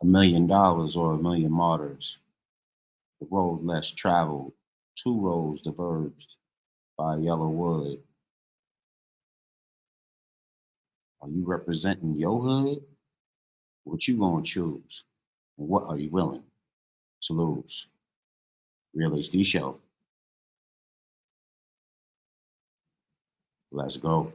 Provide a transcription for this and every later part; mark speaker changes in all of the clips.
Speaker 1: $1 million or 1 million martyrs, the road less traveled, two roads diverged by yellow wood. Are you representing your hood? What you gonna choose? And what are you willing to lose? Real HD Show. Let's go.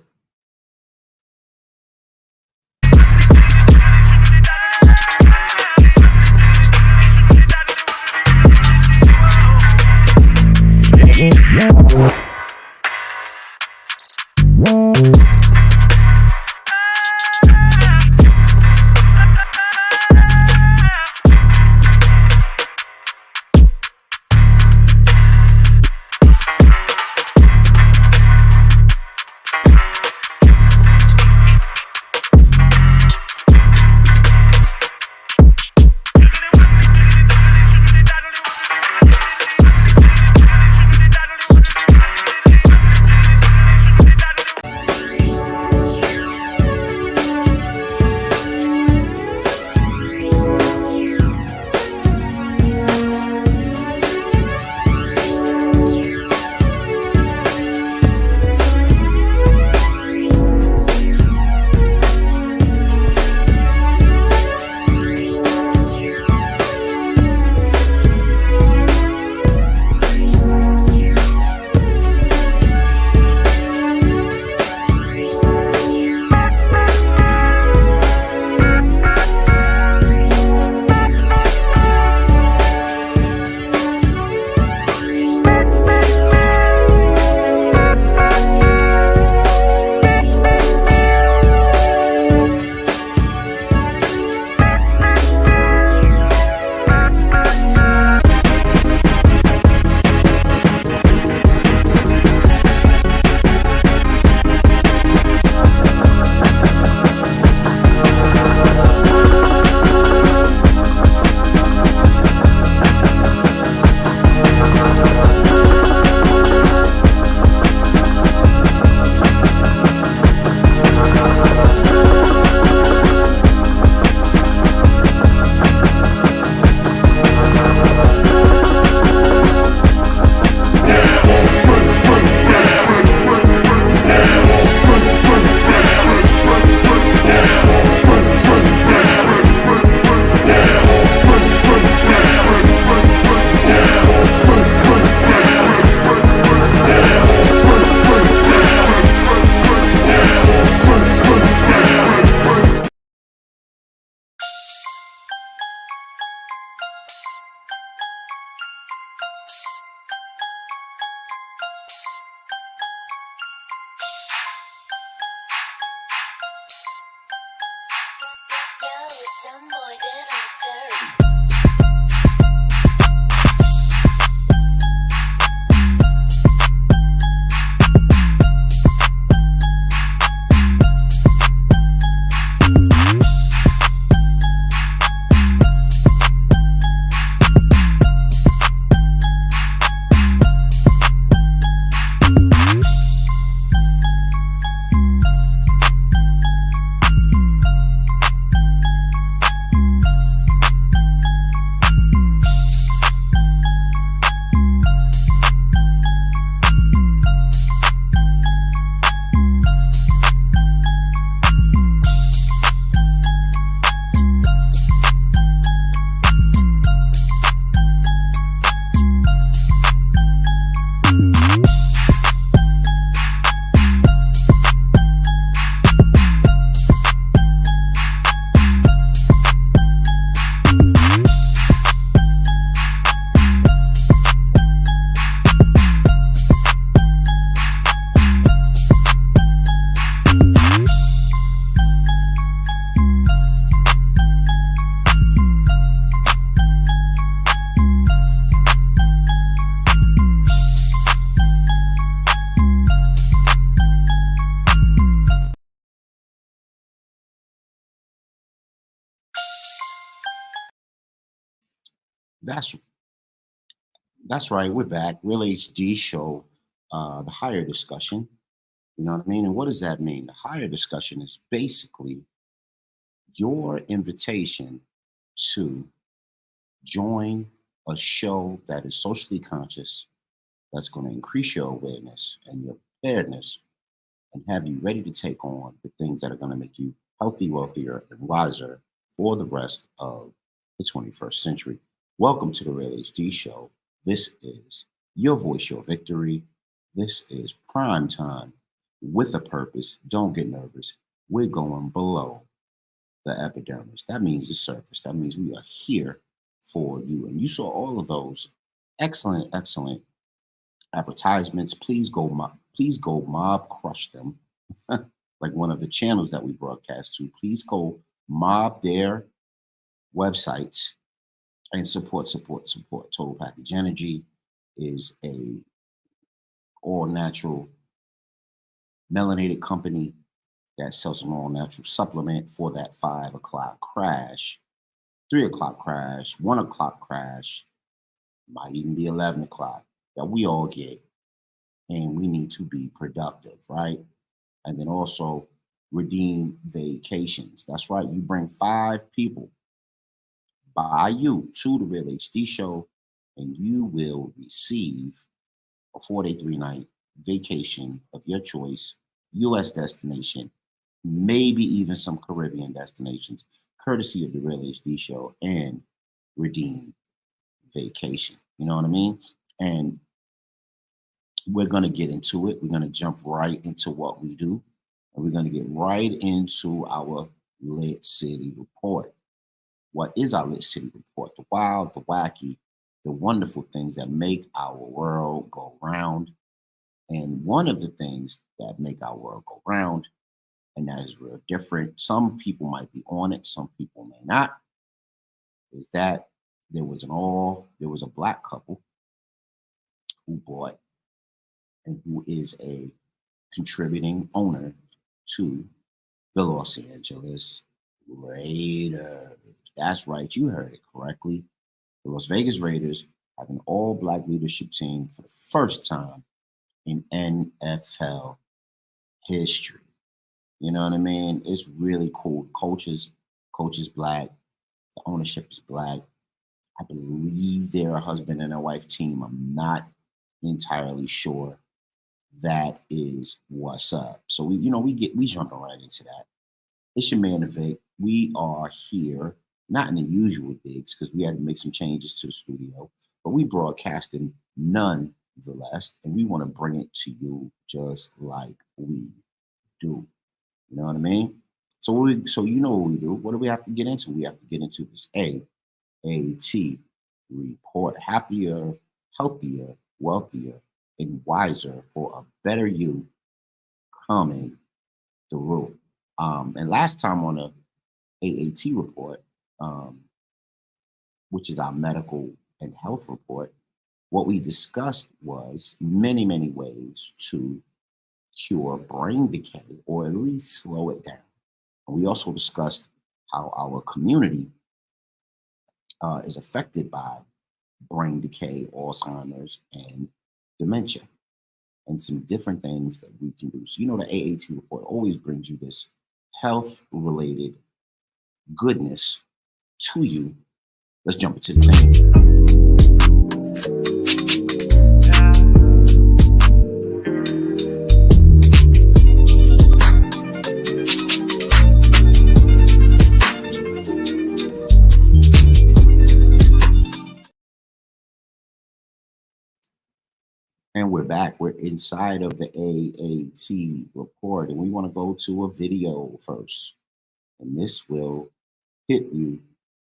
Speaker 1: That's that's right. We're back. Real HD Show, the higher discussion. You know what I mean? And what does that mean? The higher discussion is basically your invitation to join a show that is socially conscious, that's going to increase your awareness and your preparedness and have you ready to take on the things that are going to make you healthy, wealthier, and wiser for the rest of the 21st century. Welcome to the Real HD Show. This is your voice, your victory. This is prime time with a purpose. Don't get nervous. We're going below the epidermis. That means the surface. That means we are here for you. And you saw all of those excellent, excellent advertisements. Please go mob crush them. Like one of the channels that we broadcast to. Please go mob their websites and support. Total Package Energy is a all natural melanated company that sells an all natural supplement for that 5 o'clock crash, 3 o'clock crash, 1 o'clock crash, might even be 11 o'clock that we all get. And we need to be productive, right? And then also redeem vacations. That's right. You bring 5 people by you to the Real HD Show, and you will receive a 4-day, 3-night vacation of your choice, U.S. destination, maybe even some Caribbean destinations, courtesy of the Real HD Show and redeem vacation. You know what I mean? And we're going to get into it. We're going to jump right into what we do. And we're going to get right into our Lit City Report. What is our Lit City Report? The wild, the wacky, the wonderful things that make our world go round. And one of the things that make our world go round, and that is real different, some people might be on it, some people may not, is that there was a Black couple who bought and who is a contributing owner to the Los Angeles Raiders. That's right, you heard it correctly. The Las Vegas Raiders have an all-Black leadership team for the first time in NFL history. You know what I mean? It's really cool. Coach is Black. The ownership is Black. I believe they're a husband and a wife team. I'm not entirely sure. That is what's up. So we jumping right into that. It's your man Vic. We are here, not in the usual digs because we had to make some changes to the studio, but we broadcasting nonetheless, and we want to bring it to you just like we do. You know what I mean? So you know what we do. What do we have to get into? We have to get into this AAT report. Happier, healthier, wealthier, and wiser for a better you coming through. And last time on the AAT report, which is our medical and health report, what we discussed was many, many ways to cure brain decay or at least slow it down. And we also discussed how our community is affected by brain decay, Alzheimer's, and dementia, and some different things that we can do. So, you know, the AAT report always brings you this health-related goodness to you. Let's jump into the thing. And we're back. We're inside of the AAT report, and we want to go to a video first. And this will hit you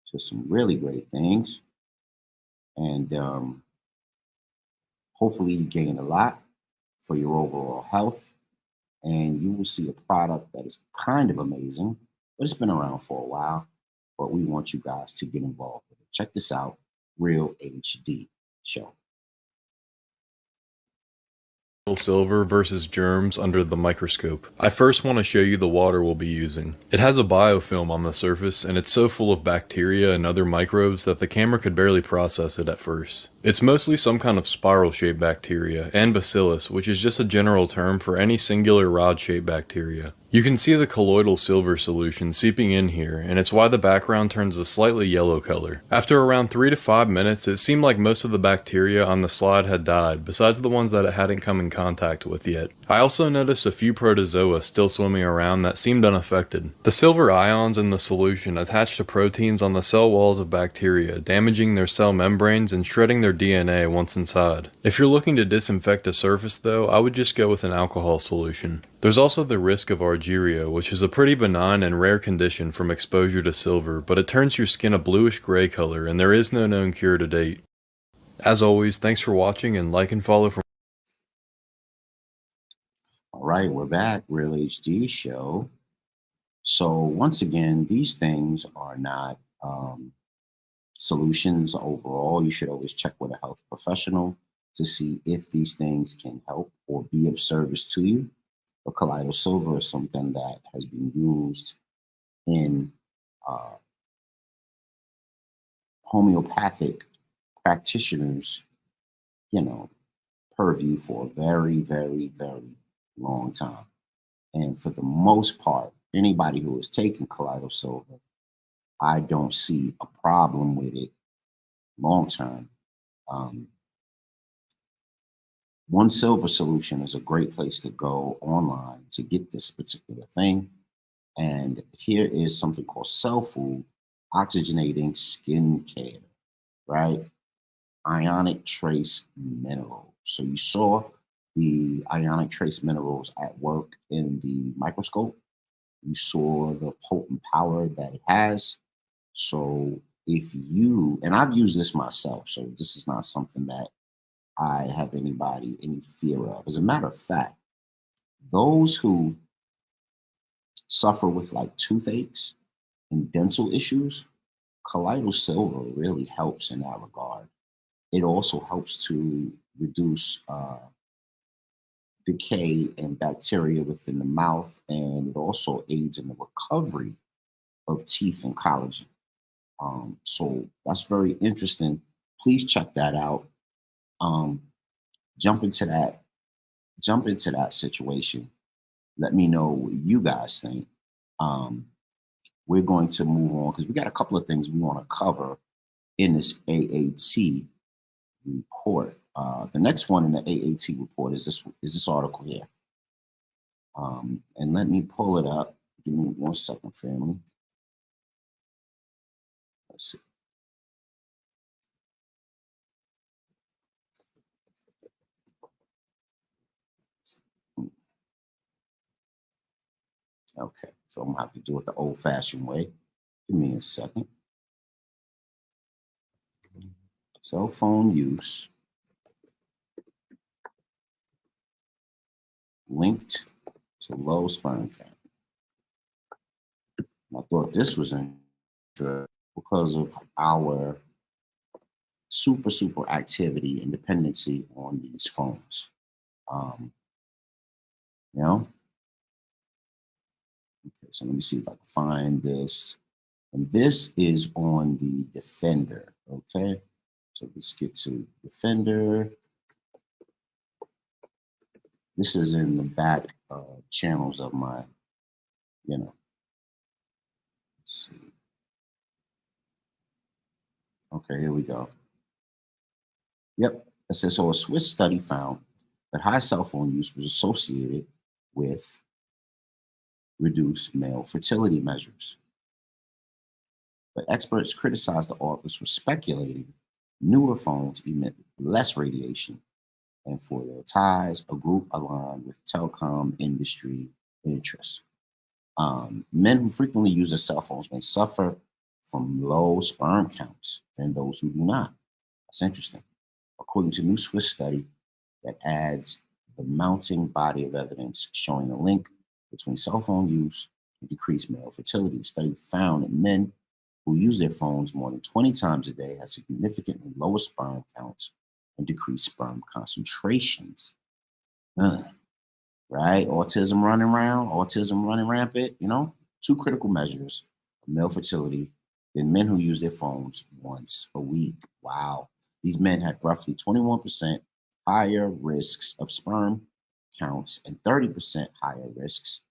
Speaker 1: to some really great things. And hopefully you gain a lot for your overall health. And you will see a product that is kind of amazing, but it's been around for a while. But we want you guys to get involved with it. Check this out, Real HD Show.
Speaker 2: Silver versus germs under the microscope. I first want to show you the water we'll be using. It has a biofilm on the surface, and it's so full of bacteria and other microbes that the camera could barely process it at first. It's mostly some kind of spiral-shaped bacteria, and bacillus, which is just a general term for any singular rod-shaped bacteria. You can see the colloidal silver solution seeping in here, and it's why the background turns a slightly yellow color. After around 3 to 5 minutes, it seemed like most of the bacteria on the slide had died, besides the ones that it hadn't come in contact with yet. I also noticed a few protozoa still swimming around that seemed unaffected. The silver ions in the solution attach to proteins on the cell walls of bacteria, damaging their cell membranes and shredding their DNA once inside. If you're looking to disinfect a surface though, I would just go with an alcohol solution. There's also the risk of argyria, which is a pretty benign and rare condition from exposure to silver, but it turns your skin a bluish gray color and there is no known cure to date. As always, thanks for watching, and like and follow for
Speaker 1: All right, we're back, Real HD Show. So once again, these things are not solutions overall. You should always check with a health professional to see if these things can help or be of service to you. But colloidal silver is something that has been used in uh, homeopathic practitioners, you know, purview for a very, very, very long time. And for the most part, anybody who has taken colloidal silver, I don't see a problem with it long term. Um, One Silver Solution is a great place to go online to get this particular thing. And here is something called Cell Food Oxygenating Skin Care, right? Ionic trace minerals. So you saw the ionic trace minerals at work in the microscope. You saw the potent power that it has. So if you, and I've used this myself, so this is not something that I have any fear of. As a matter of fact, those who suffer with like toothaches and dental issues, colloidal silver really helps in that regard. It also helps to reduce decay and bacteria within the mouth, and it also aids in the recovery of teeth and collagen. So that's very interesting. Please check that out. Um, jump into that. Jump into that situation. Let me know what you guys think. Um, we're going to move on because we got a couple of things we want to cover in this AAT report. The next one in the AAT report is this article here. And let me pull it up. Give me 1 second, family. Let's see. Okay, so I'm gonna have to do it the old-fashioned way. Give me a second. Cell phone use linked to low sperm count. I thought this was interesting because of our super activity and dependency on these phones. Um, you know, okay, so let me see if I can find this. And this is on the Defender. Okay, so let's get to Defender. This is in the back channels of my, let's see. Okay, here we go. Yep, it says, so a Swiss study found that high cell phone use was associated with reduced male fertility measures. But experts criticized the authors for speculating newer phones emit less radiation, and for their ties, a group aligned with telecom industry interests. Men who frequently use their cell phones may suffer from low sperm counts than those who do not. That's interesting. According to a new Swiss study that adds the mounting body of evidence showing a link between cell phone use and decreased male fertility. The study found that men who use their phones more than 20 times a day have significantly lower sperm counts and decreased sperm concentrations. Right? Autism running rampant, two critical measures of male fertility in men who use their phones once a week. Wow. These men had roughly 21% higher risks of sperm counts and 30% higher risks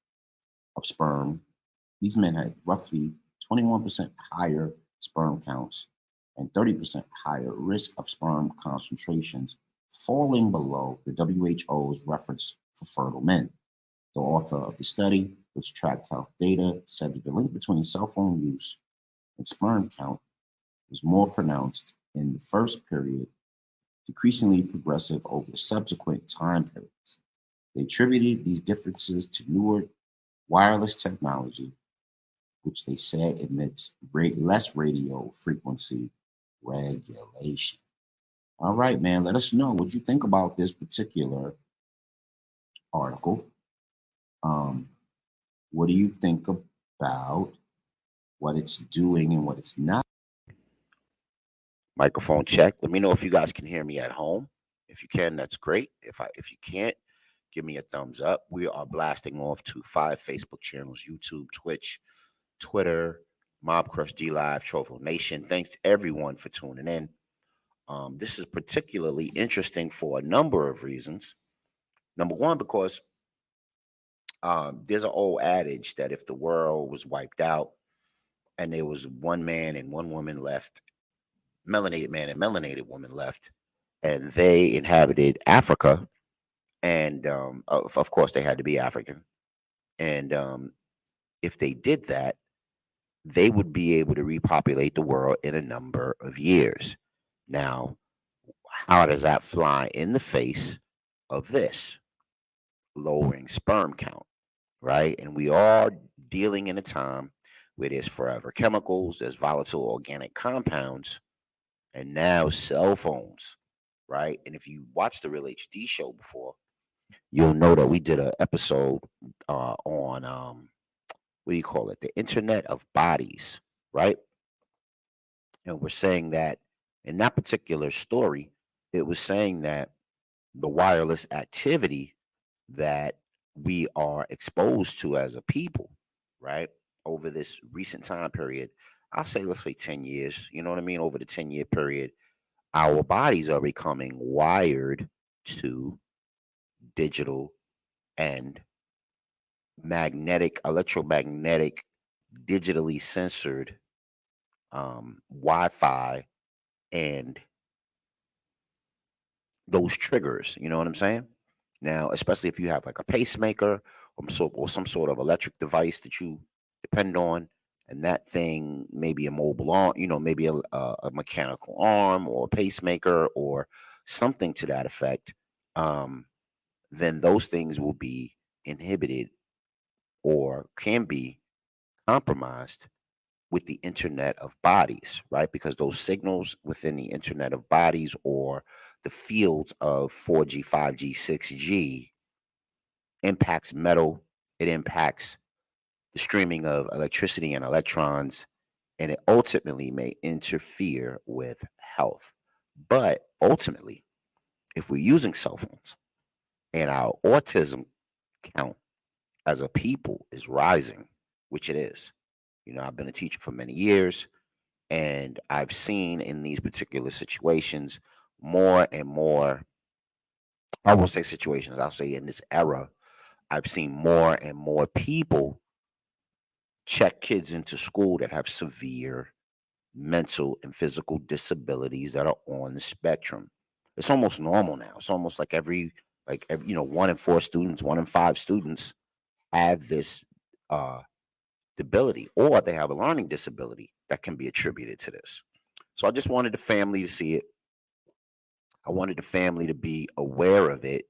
Speaker 1: of sperm. These men had roughly 21% higher sperm counts and 30% higher risk of sperm concentrations falling below the WHO's reference for fertile men. The author of the study, which tracked health data, said that the link between cell phone use and sperm count was more pronounced in the first period, decreasingly progressive over the subsequent time periods. They attributed these differences to newer wireless technology, which they said emits less radio frequency regulation. All right, man, let us know what you think about this particular article. What do you think about what it's doing and what it's not? Microphone check. Let me know if you guys can hear me at home. If you can, that's great. If you can't, give me a thumbs up. We are blasting off to 5 Facebook channels: YouTube, Twitch, Twitter, Mob Crush D Live, Trovo Nation. Thanks to everyone for tuning in. This is particularly interesting for a number of reasons. Number one, because there's an old adage that if the world was wiped out and there was one man and one woman left, melanated man and melanated woman left, and they inhabited Africa, and of course they had to be African, and if they did that, they would be able to repopulate the world in a number of years. Now, how does that fly in the face of this? Lowering sperm count, right? And we are dealing in a time where there's forever chemicals, there's volatile organic compounds, and now cell phones, right? And if you watched the Real HD show before, you'll know that we did an episode on what do you call it? The Internet of Bodies, right? And we're saying that in that particular story, it was saying that the wireless activity that we are exposed to as a people, right, over this recent time period, I'll say, let's say 10 years, you know what I mean? Over the 10-year period, our bodies are becoming wired to digital and electromagnetic, digitally censored Wi-Fi and those triggers, you know what I'm saying? Now, especially if you have like a pacemaker or some sort of electric device that you depend on, and that thing may be a mobile arm, maybe a mechanical arm or a pacemaker or something to that effect, then those things will be inhibited or can be compromised with the Internet of Bodies, right? Because those signals within the Internet of Bodies or the fields of 4G, 5G, 6G impacts metal, it impacts the streaming of electricity and electrons, and it ultimately may interfere with health. But ultimately, if we're using cell phones and our autism count as a people is rising, which it is, I've been a teacher for many years, and I've seen in these particular situations more and more. I won't say situations, I'll say in this era, I've seen more and more people check kids into school that have severe mental and physical disabilities that are on the spectrum. It's almost normal now. It's almost like every 1 in 4 students, 1 in 5 students have this disability, or they have a learning disability that can be attributed to this. So I just wanted the family to see it. I wanted the family to be aware of it.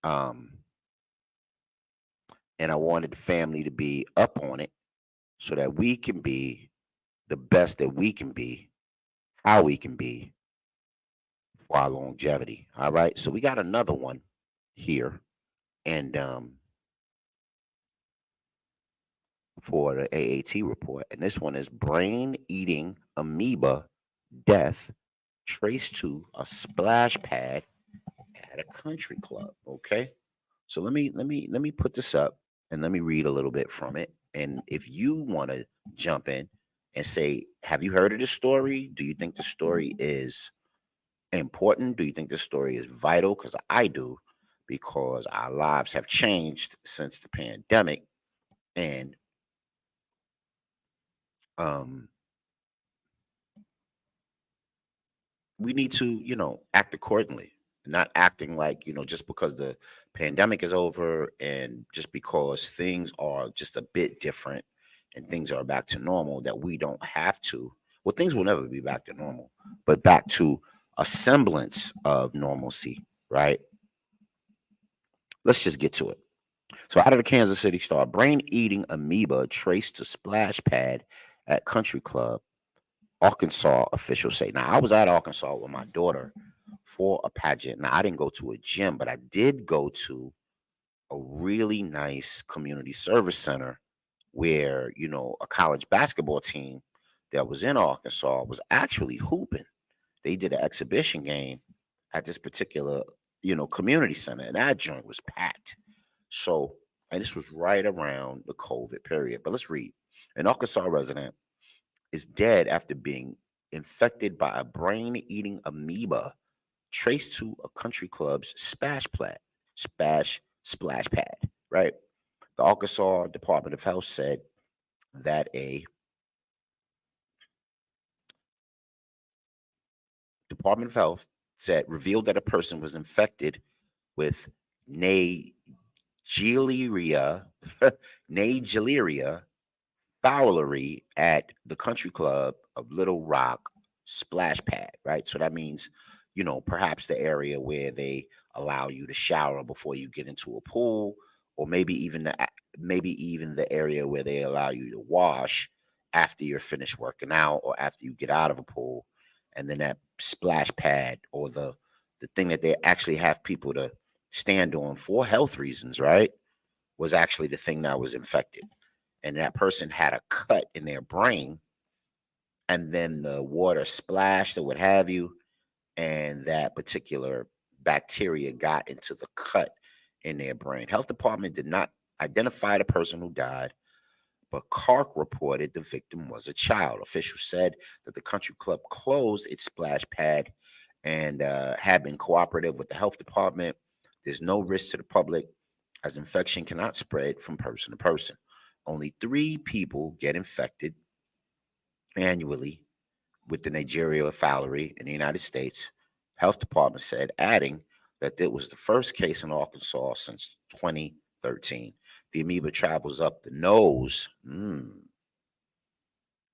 Speaker 1: And I wanted the family to be up on it so that we can be the best that we can be, how we can be for our longevity. All right. So we got another one here. And for the AAT report. And this one is brain eating amoeba death traced to a splash pad at a country club. Okay. So let me put this up and let me read a little bit from it. And if you want to jump in and say, have you heard of this story? Do you think the story is important? Do you think this story is vital? Because I do, because our lives have changed since the pandemic. And um, we need to, act accordingly, not acting like, just because the pandemic is over and just because things are just a bit different and things are back to normal, that we don't have to. Well, things will never be back to normal, but back to a semblance of normalcy, right? Let's just get to it. So, out of the Kansas City Star, brain eating amoeba traced to splash pad at country club. Arkansas officials say. Now, I was at Arkansas with my daughter for a pageant. Now, I didn't go to a gym, but I did go to a really nice community service center where, a college basketball team that was in Arkansas was actually hooping. They did an exhibition game at this particular, community center, and that joint was packed. So, and this was right around the COVID period. But let's read. An Arkansas resident is dead after being infected by a brain eating amoeba traced to a country club's splash pad, right? The Arkansas Department of Health said that a Department of Health said revealed that a person was infected with Naegleria, Naegleria fowlery at the country club of Little Rock Splash Pad, right? So that means, perhaps the area where they allow you to shower before you get into a pool, or maybe even the area where they allow you to wash after you're finished working out or after you get out of a pool. And then that splash pad, or the thing that they actually have people to stand on for health reasons, right? Was actually the thing that was infected, and that person had a cut in their brain, and then the water splashed or what have you, and that particular bacteria got into the cut in their brain. Health department did not identify the person who died, but Clark reported the victim was a child. Officials said that the country club closed its splash pad and had been cooperative with the health department. There's no risk to the public, as infection cannot spread from person to person. Only 3 people get infected annually with the Nigeria fowlery in the United States, health department said, adding that it was the first case in Arkansas since 2013. The amoeba travels up the nose.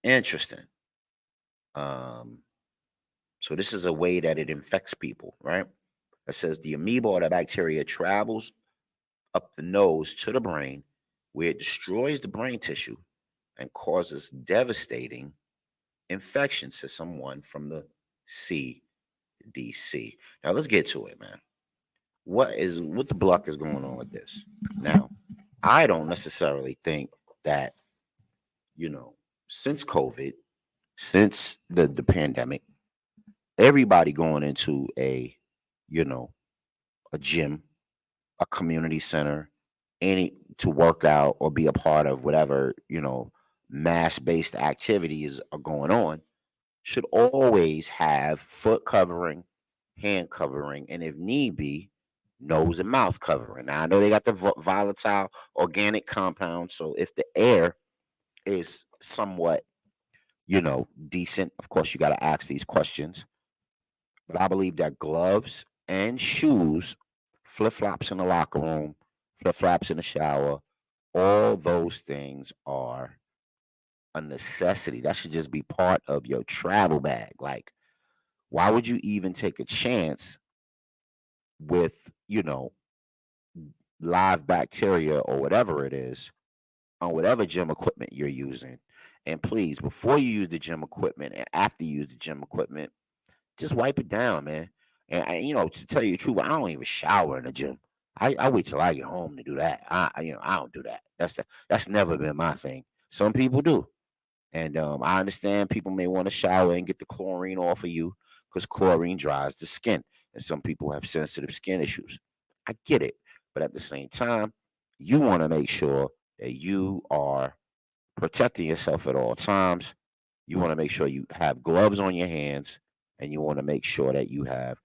Speaker 1: Interesting. Um, so this is a way that it infects people, right? It says the amoeba or the bacteria travels up the nose to the brain, where it destroys the brain tissue and causes devastating infections to someone from the CDC. Now let's get to it, man. What the block is going on with this? Now, I don't necessarily think that, since COVID, since the pandemic, everybody going into a gym, a community center, any to work out or be a part of whatever, mass-based activities are going on, should always have foot covering, hand covering, and if need be, nose and mouth covering. Now, I know they got the volatile organic compound, so if the air is somewhat, decent, of course, you got to ask these questions. But I believe that gloves and shoes, flip flops in the locker room, flip flops in the shower, all those things are a necessity. That should just be part of your travel bag. Like, why would you even take a chance with, live bacteria or whatever it is on whatever gym equipment you're using? And please, before you use the gym equipment and after you use the gym equipment, just wipe it down, man. And to tell you the truth, I don't even shower in the gym. I wait till I get home to do that. I don't do that. That's never been my thing. Some people do. And I understand people may want to shower and get the chlorine off of you because chlorine dries the skin. And some people have sensitive skin issues. I get it. But at the same time, you want to make sure that you are protecting yourself at all times. You want to make sure you have gloves on your hands, and you want to make sure that you have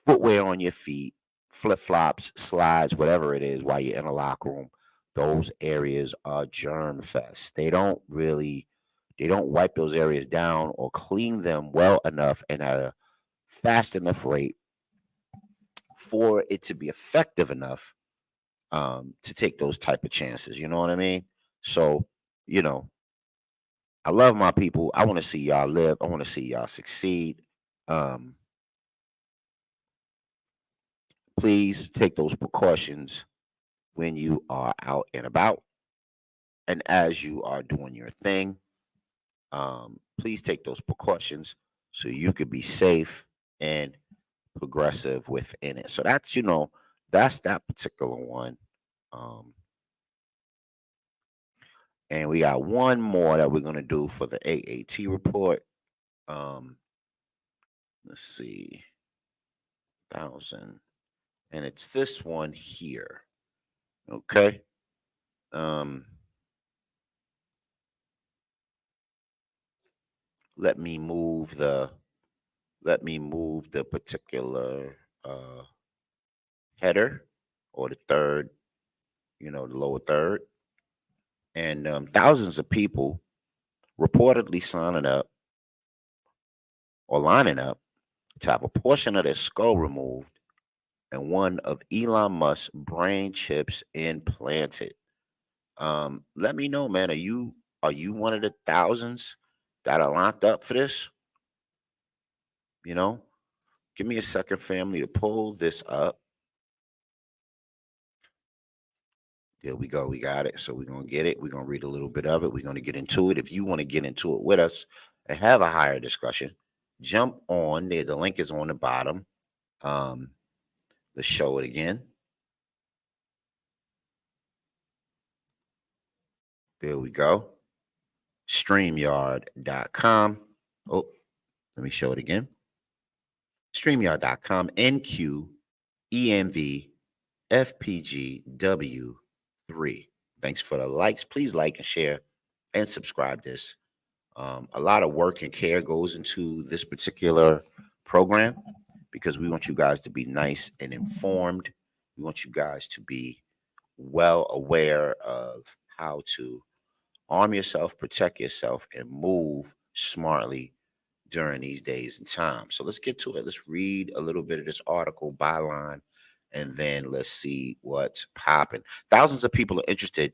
Speaker 1: footwear on your feet, flip flops, slides, whatever it is, while you're in a locker room. Those areas are germ fest. They don't wipe those areas down or clean them well enough and at a fast enough rate for it to be effective enough to take those type of chances. You know what I mean? So, you know, I love my people. I want to see y'all live. I want to see y'all succeed. Um, please take those precautions when you are out and about and as you are doing your thing. Please take those precautions so you could be safe and progressive within it. So that's, that's that particular one. Um, and we got one more that we're going to do for the AAT report. Let's see, 1,000. And it's this one here. Okay. Um, let me move the particular header, or the third, the lower third. And thousands of people reportedly signing up or lining up to have a portion of their skull removed and one of Elon Musk's brain chips implanted. Let me know, man. Are you one of the thousands that are locked up for this? Give me a second, family, to pull this up. There we go. We got it. So we're going to get it. We're going to read a little bit of it. We're going to get into it. If you want to get into it with us and have a higher discussion, jump on there. The link is on the bottom. Let's show it again. There we go. StreamYard.com. Oh, let me show it again. StreamYard.com, NQEMVFPGW3. Thanks for the likes. Please like and share and subscribe this. A lot of work and care goes into this particular program because we want you guys to be nice and informed. We want you guys to be well aware of how to arm yourself, protect yourself, and move smartly during these days and times. So let's get to it. Let's read a little bit of this article byline, and then let's see what's popping. Thousands of people are interested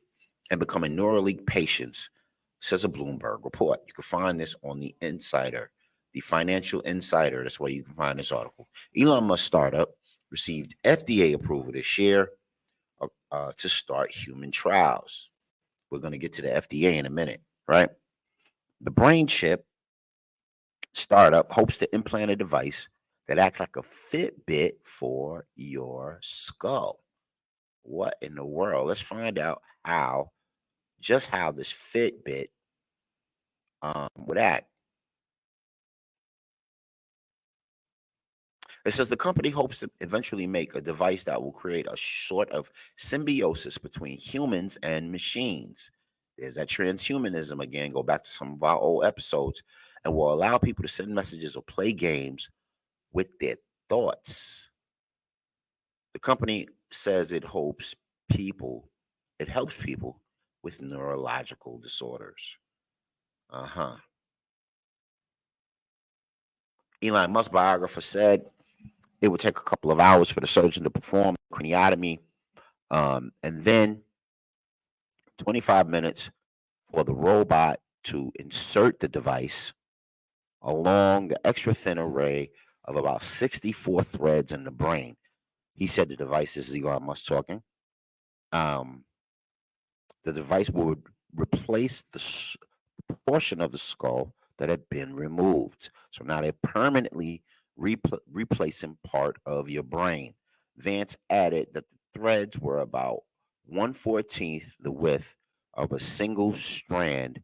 Speaker 1: in becoming Neuralink patients, says a Bloomberg report. You can find this on the Insider, the Financial Insider. That's where you can find this article. Elon Musk startup received FDA approval this year to start human trials. We're going to get to the FDA in a minute, right? The brain chip startup hopes to implant a device that acts like a Fitbit for your skull. What in the world? Let's find out how this Fitbit would act. It says the company hopes to eventually make a device that will create a sort of symbiosis between humans and machines. There's that transhumanism again. Go back to some of our old episodes, and will allow people to send messages or play games with their thoughts. The company says it helps people with neurological disorders. Elon Musk biographer said it would take a couple of hours for the surgeon to perform craniotomy, and then 25 minutes for the robot to insert the device along the extra thin array of about 64 threads in the brain. He said the device, this is Elon Musk talking. The device would replace the portion of the skull that had been removed. So now they're permanently replacing part of your brain. Vance added that the threads were about 1/14 the width of a single strand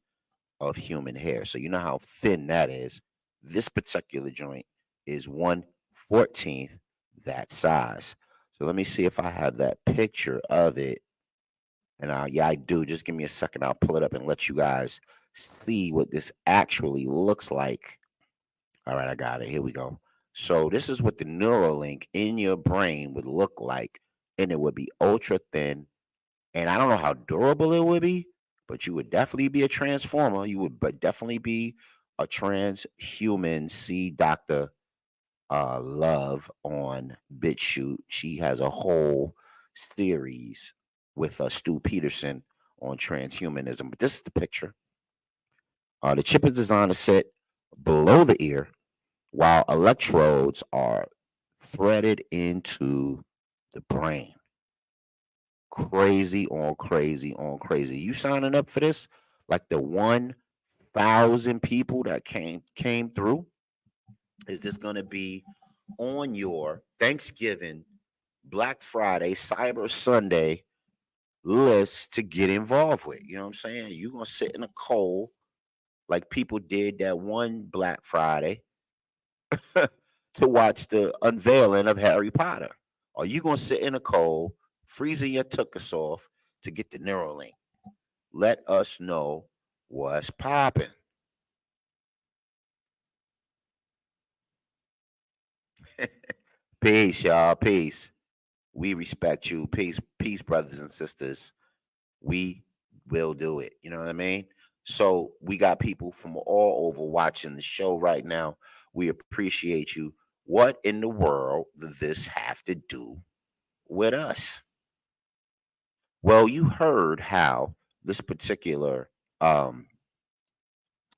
Speaker 1: of human hair. So you know how thin that is. This particular joint is 1/14 that size. So let me see if I have that picture of it. And yeah, I do. Just give me a second. I'll pull it up and let you guys
Speaker 3: see what this actually looks like. All right, I got it. Here we go. So this is what the Neuralink in your brain would look like, and it would be ultra thin. And I don't know how durable it would be, but you would definitely be a transformer. You would but definitely be a transhuman. See Dr. Love on BitChute. She has a whole series with Stu Peterson on transhumanism. But this is the picture. The chip is designed to sit below the ear while electrodes are threaded into the brain. Crazy on crazy on crazy. You signing up for this? Like the 1,000 people that came through? Is this going to be on your Thanksgiving, Black Friday, Cyber Sunday list to get involved with? You know what I'm saying? You're going to sit in the cold like people did that one Black Friday to watch the unveiling of Harry Potter? Are you gonna sit in the cold, freezing your tuchus off to get the Neuralink? Let us know what's popping. Peace, y'all. Peace. We respect you. Peace, peace, brothers and sisters. We will do it. You know what I mean? So we got people from all over watching the show right now. We appreciate you. What in the world does this have to do with us? Well, you heard how this particular um,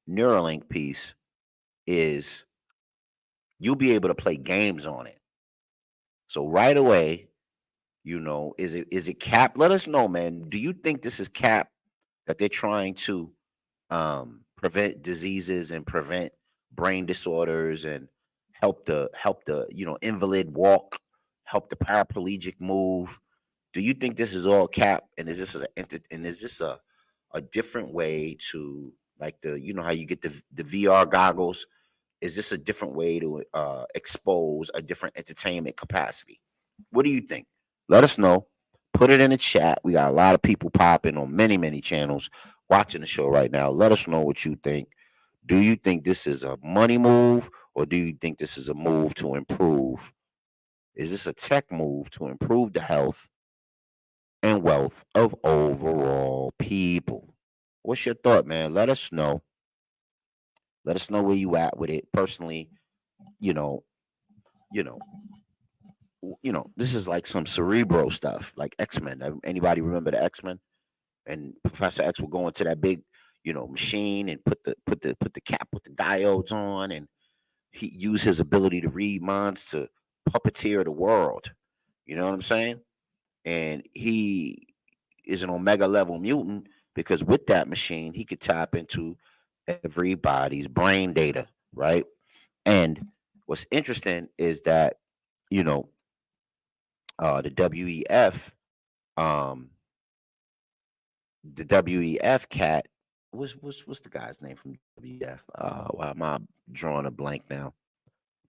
Speaker 3: Neuralink piece is you'll be able to play games on it. So right away, is it cap? Let us know, man. Do you think this is cap that they're trying to prevent diseases and prevent brain disorders and help the invalid walk, help the paraplegic move? Do you think this is all cap? And is this a different way to, like, how you get the VR goggles? Is this a different way to expose a different entertainment capacity? What do you think? Let us know. Put it in the chat. We got a lot of people popping on many, many channels watching the show right now. Let us know what you think. Do you think this is a money move, or do you think this is a move to improve? Is this a tech move to improve the health and wealth of overall people? What's your thought, man? Let us know. Let us know where you at with it. Personally, you know, you know, this is like some cerebral stuff, like X-Men. Anybody remember the X-Men? And Professor X would go into that big, machine and put the cap with the diodes on, and he used his ability to read minds to puppeteer the world. You know what I'm saying? And he is an omega level mutant because with that machine he could tap into everybody's brain data, right? And what's interesting is that you know the WEF, um, the WEF cat. What's the guy's name from WEF? Why am I drawing a blank now?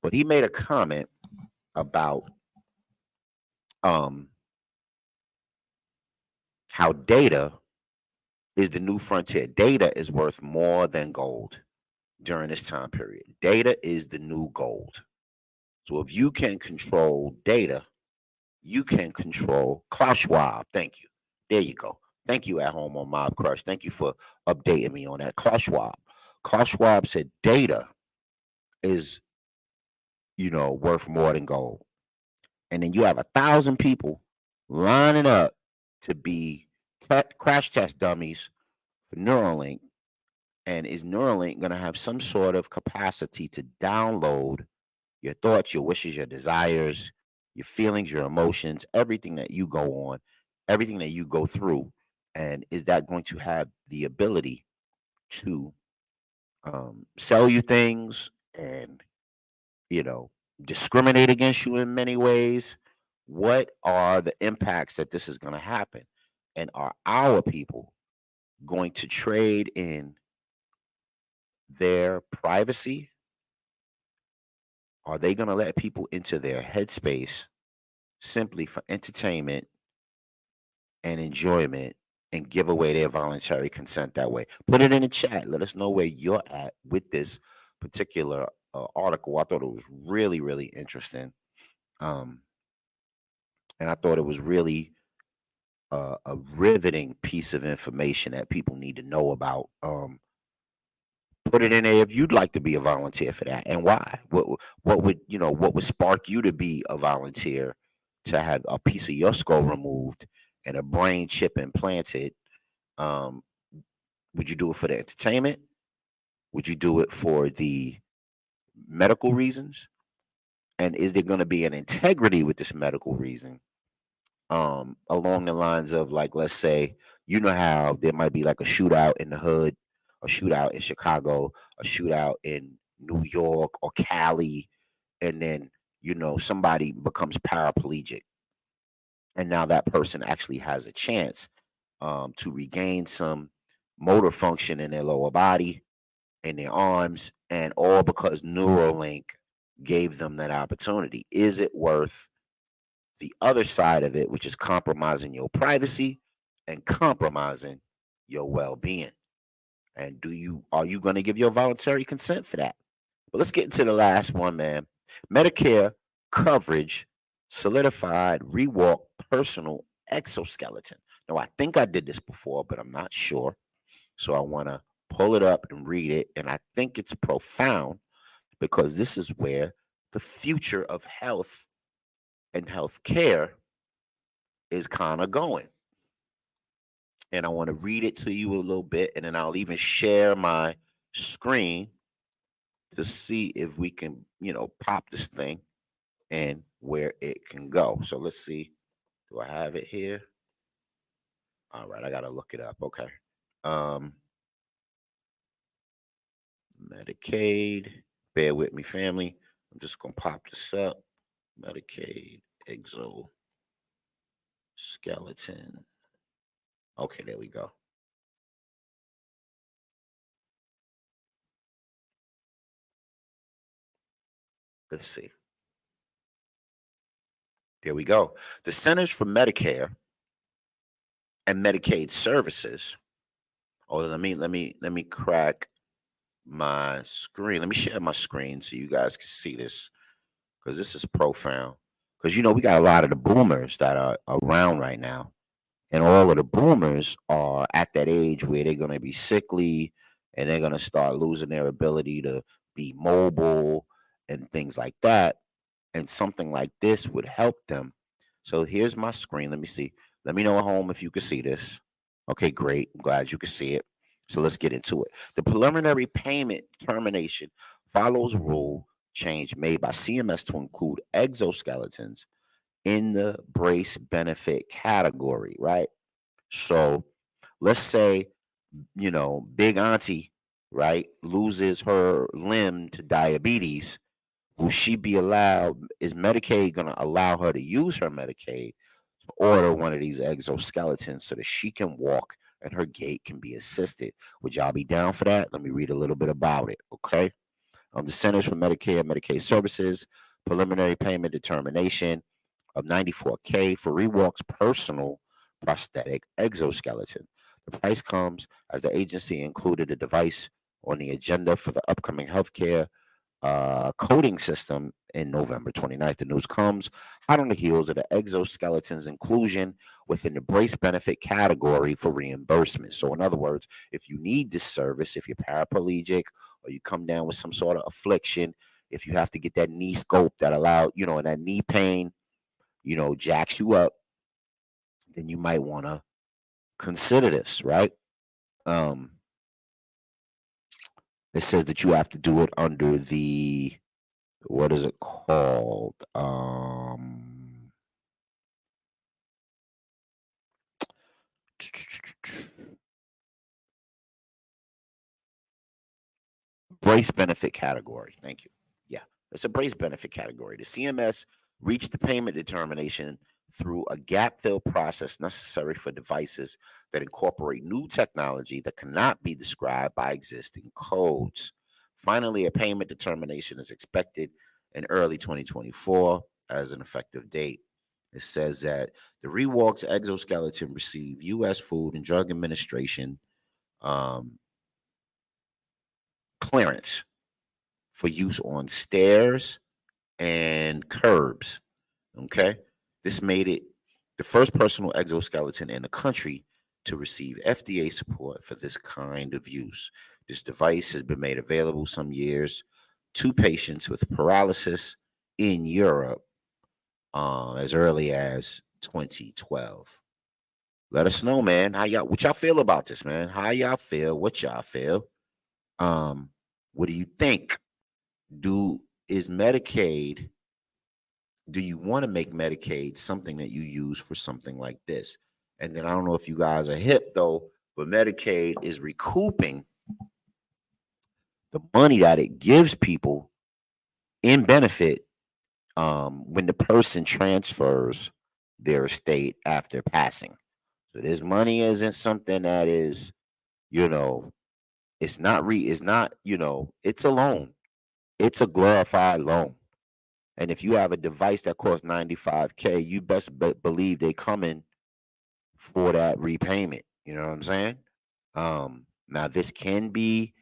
Speaker 3: But he made a comment about um how data is the new frontier. Data is worth more than gold during this time period. Data is the new gold. So if you can control data, you can control Klaus Schwab. Thank you. There you go. Thank you at home on Mob Crush. Thank you for updating me on that. Klaus Schwab. Klaus Schwab said data is, worth more than gold. And then you have 1,000 people lining up to be crash test dummies for Neuralink. And is Neuralink going to have some sort of capacity to download your thoughts, your wishes, your desires, your feelings, your emotions, everything that you go on, everything that you go through? And is that going to have the ability to sell you things and, you know, discriminate against you in many ways? What are the impacts that this is going to happen? And are our people going to trade in their privacy? Are they going to let people into their headspace simply for entertainment and enjoyment and give away their voluntary consent that way. Put it in the chat. Let us know where you're at with this particular article. I thought it was really, really interesting. And I thought it was really a riveting piece of information that people need to know about. Put it in there if you'd like to be a volunteer for that, and why. What would spark you to be a volunteer to have a piece of your skull removed and a brain chip implanted? Would you do it for the entertainment? Would you do it for the medical reasons? And is there going to be an integrity with this medical reason? Along the lines of, like, let's say, you know how there might be like a shootout in the hood, a shootout in Chicago, a shootout in New York or Cali, and then somebody becomes paraplegic, and now that person actually has a chance to regain some motor function in their lower body, in their arms, and all because Neuralink gave them that opportunity. Is it worth the other side of it, which is compromising your privacy and compromising your well-being? And are you going to give your voluntary consent for that? But let's get into the last one, man. Medicare coverage solidified rewalk personal exoskeleton. Now, I think I did this before, but I'm not sure. So I want to pull it up and read it. And I think it's profound because this is where the future of health and healthcare is kind of going. And I want to read it to you a little bit, and then I'll even share my screen to see if we can, pop this thing and where it can go. So let's see. Do I have it here? All right, I gotta look it up. Okay. Medicaid. Bear with me, family. I'm just gonna pop this up. Medicaid exoskeleton. Okay, there we go. Let's see. There we go. The Centers for Medicare and Medicaid Services. Oh, let me crack my screen. Let me share my screen so you guys can see this, because this is profound. Because we got a lot of the boomers that are around right now, and all of the boomers are at that age where they're going to be sickly and they're going to start losing their ability to be mobile and things like that. And something like this would help them. So here's my screen. Let me see. Let me know at home if you can see this. Okay, great. I'm glad you can see it. So let's get into it. The preliminary payment termination follows rule change made by CMS to include exoskeletons in the brace benefit category, right? So let's say, Big Auntie, right, loses her limb to diabetes. Will she be allowed? Is Medicaid going to allow her to use her Medicaid to order one of these exoskeletons so that she can walk and her gait can be assisted? Would y'all be down for that? Let me read a little bit about it, okay? The Centers for Medicare and Medicaid Services preliminary payment determination of $94K for Rewalk's personal prosthetic exoskeleton. The price comes as the agency included a device on the agenda for the upcoming healthcare coding system in November 29th. The news comes hot on the heels of the exoskeleton's inclusion within the brace benefit category for reimbursement. So in other words, if you need this service, if you're paraplegic or you come down with some sort of affliction, if you have to get that knee scope that allow, and that knee pain, jacks you up, then you might want to consider this, right? It says that you have to do it under the, what is it called? Brace benefit category. Thank you. Yeah, it's a brace benefit category. The CMS reached the payment determination through a gap fill process necessary for devices that incorporate new technology that cannot be described by existing codes. Finally, a payment determination is expected in early 2024 as an effective date. It says that the Rewalk's exoskeleton received U.S. Food and Drug Administration clearance for use on stairs and curbs. Okay. This made it the first personal exoskeleton in the country to receive FDA support for this kind of use. This device has been made available some years to patients with paralysis in Europe as early as 2012. Let us know, man. What y'all feel about this, man? How y'all feel? What y'all feel? What do you think? Is Medicaid? Do you want to make Medicaid something that you use for something like this? And then I don't know if you guys are hip though, but Medicaid is recouping the money that it gives people in benefit when the person transfers their estate after passing. So this money isn't something that is, it's not it's a loan. It's a glorified loan. And if you have a device that costs $95K, you best believe they coming for that repayment. You know what I'm saying? Now this can be.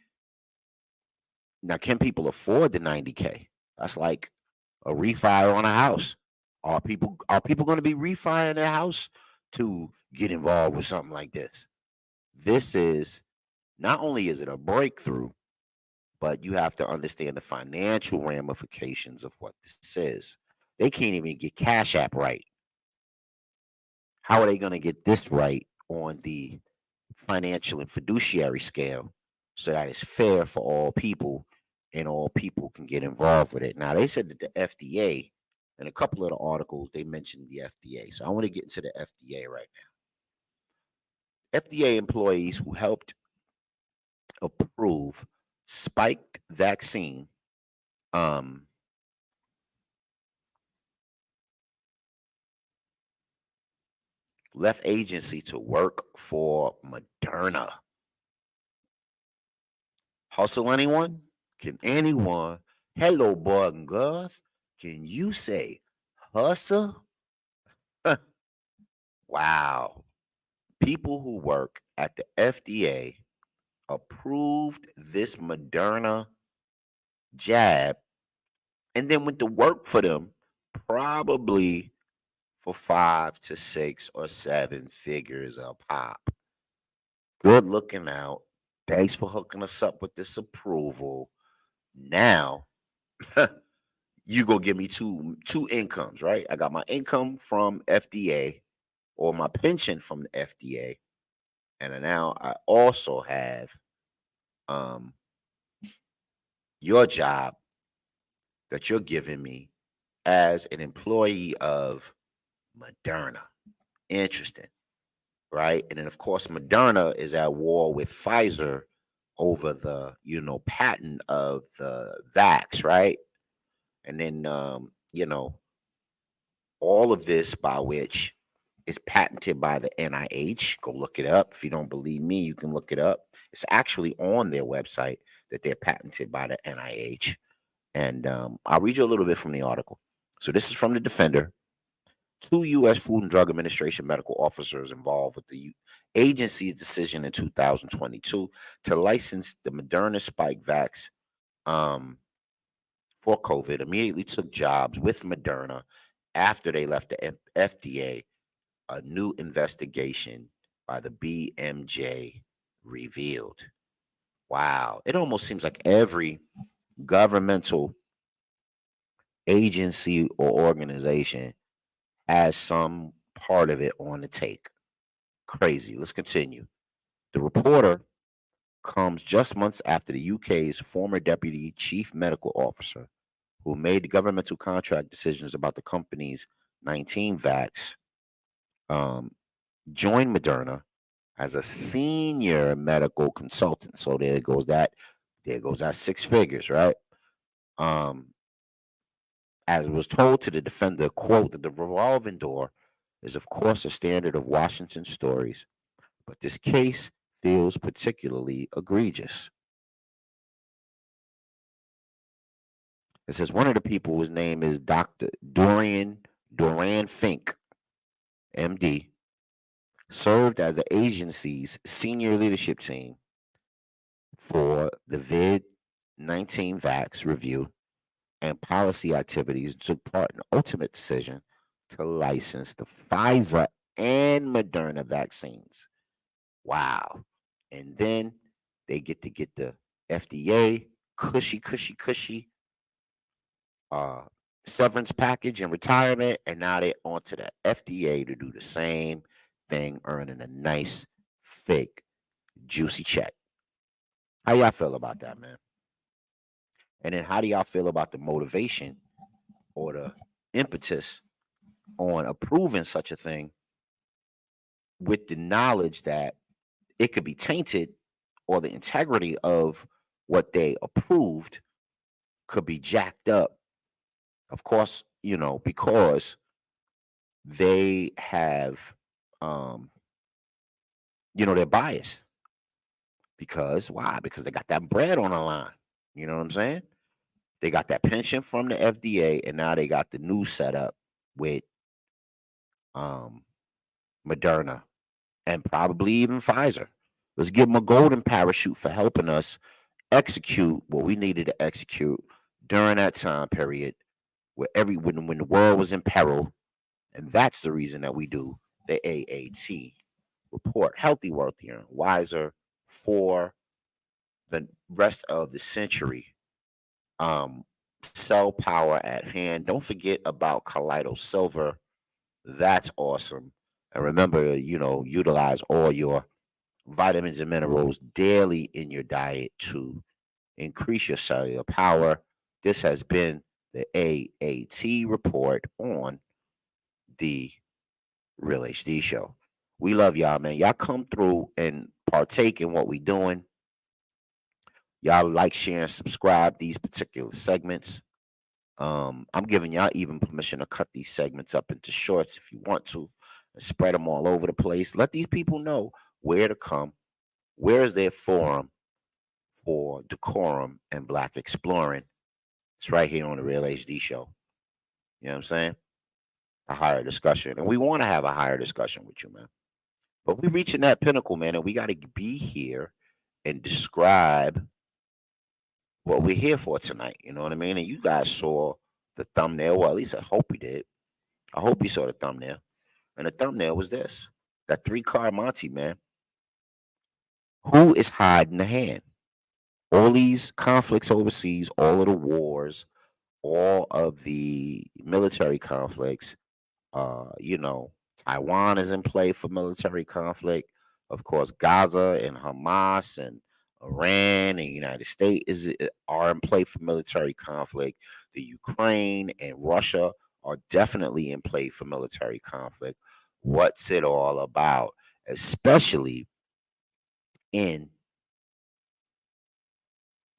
Speaker 3: Now, can people afford the $90K? That's like a refi on a house. Are people going to be refining their house to get involved with something like this? This is not only is it a breakthrough, but you have to understand the financial ramifications of what this is. They can't even get Cash App right. How are they going to get this right on the financial and fiduciary scale so that it's fair for all people and all people can get involved with it? Now, they said that the FDA, in a couple of the articles, they mentioned the FDA. So I want to get into the FDA right now. FDA employees who helped approve spiked vaccine left agency to work for Moderna. Hustle anyone? Can anyone? Hello, boys and girls. Can you say hustle? Wow. People who work at the FDA approved this Moderna jab and then went to work for them probably for 5 to 6 or 7 figures a pop. Good looking out. Thanks for hooking us up with this approval. Now, you go give me two incomes, right? I got my income from FDA or my pension from the FDA, and now I also have your job that you're giving me as an employee of Moderna. Interesting, right? And then of course Moderna is at war with Pfizer over the patent of the vax, right? And then all of this by which is patented by the NIH. Go look it up. If you don't believe me, you can look it up. It's actually on their website that they're patented by the NIH. And I'll read you a little bit from the article. So this is from the Defender. 2 U.S. Food and Drug Administration medical officers involved with the agency's decision in 2022 to license the Moderna Spike Vax for COVID immediately took jobs with Moderna after they left the FDA. A new investigation by the BMJ revealed. Wow. It almost seems like every governmental agency or organization has some part of it on the take. Crazy. Let's continue. The reporter comes just months after the UK's former deputy chief medical officer, who made the governmental contract decisions about the company's 19 vax, joined Moderna as a senior medical consultant. So there goes that 6 figures, right? As was told to the Defender, quote, that the revolving door is of course a standard of Washington stories, but this case feels particularly egregious. It says one of the people whose name is Dr. Duran Fink, MD, served as the agency's senior leadership team for the COVID-19 vax review and policy activities, and took part in the ultimate decision to license the Pfizer and Moderna vaccines. Wow. And then they get the FDA cushy uh severance package and retirement, and now they're on to the FDA to do the same thing, earning a nice, fake, juicy check. How y'all feel about that, man? And then how do y'all feel about the motivation or the impetus on approving such a thing with the knowledge that it could be tainted, or the integrity of what they approved could be jacked up? Of course, because they have, they're biased. Because why? Because they got that bread on the line. You know what I'm saying? They got that pension from the FDA, and now they got the new setup with Moderna and probably even Pfizer. Let's give them a golden parachute for helping us execute what we needed to execute during that time period where when the world was in peril. And that's the reason that we do the AAT report. Healthy, wealthier, and wiser for the rest of the century. Cell power at hand. Don't forget about colloidal silver. That's awesome. And remember, utilize all your vitamins and minerals daily in your diet to increase your cellular power. This has been the AAT report on the Real HD Show. We love y'all, man. Y'all come through and partake in what we doing. Y'all like, share, and subscribe these particular segments. I'm giving y'all even permission to cut these segments up into shorts if you want to, and spread them all over the place. Let these people know where to come. Where is their forum for decorum and Black exploring? It's right here on the Real HD Show. You know what I'm saying? A higher discussion. And we want to have a higher discussion with you, man. But we're reaching that pinnacle, man, and we got to be here and describe what we're here for tonight. You know what I mean? And you guys saw the thumbnail. Well, at least I hope you did. I hope you saw the thumbnail. And the thumbnail was this. That 3-card Monte, man. Who is hiding the hand? All these conflicts overseas, all of the wars, all of the military conflicts, Taiwan is in play for military conflict. Of course, Gaza and Hamas and Iran and the United States are in play for military conflict. The Ukraine and Russia are definitely in play for military conflict. What's it all about? Especially in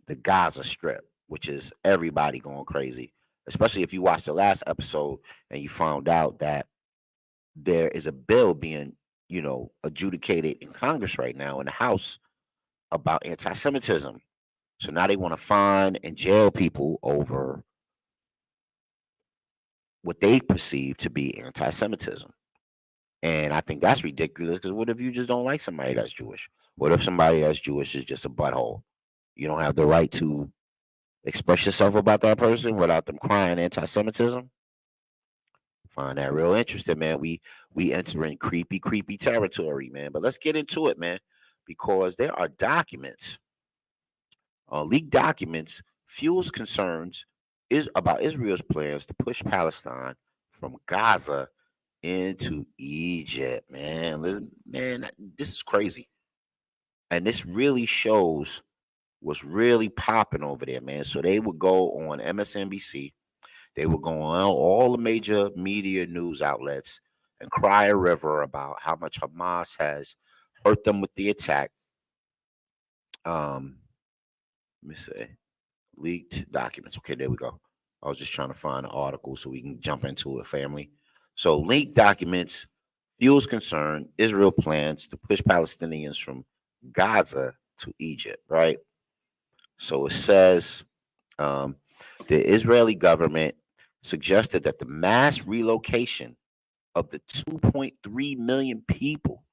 Speaker 3: the Gaza Strip, which is everybody going crazy. Especially if you watched the last episode and you found out that there is a bill being, adjudicated in Congress right now in the House about anti-Semitism. So now they want to fine and jail people over what they perceive to be anti-Semitism. And I think that's ridiculous, because what if you just don't like somebody that's Jewish? What if somebody that's Jewish is just a butthole? You don't have the right to express yourself about that person without them crying anti-Semitism? Find that real interesting, man. We entering creepy territory, man. But let's get into it, man, because there are documents, leaked documents, fuels concerns is about Israel's plans to push Palestine from Gaza into Egypt, man. Listen, man, this is crazy. And this really shows what's really popping over there, man. So they would go on MSNBC, they would go on all the major media news outlets and cry a river about how much Hamas has hurt them with the attack. Let me say, leaked documents. Okay, there we go. I was just trying to find an article so we can jump into it, family. So leaked documents, fuels concern, Israel plans to push Palestinians from Gaza to Egypt, right? So it says the Israeli government suggested that the mass relocation of the 2.3 million people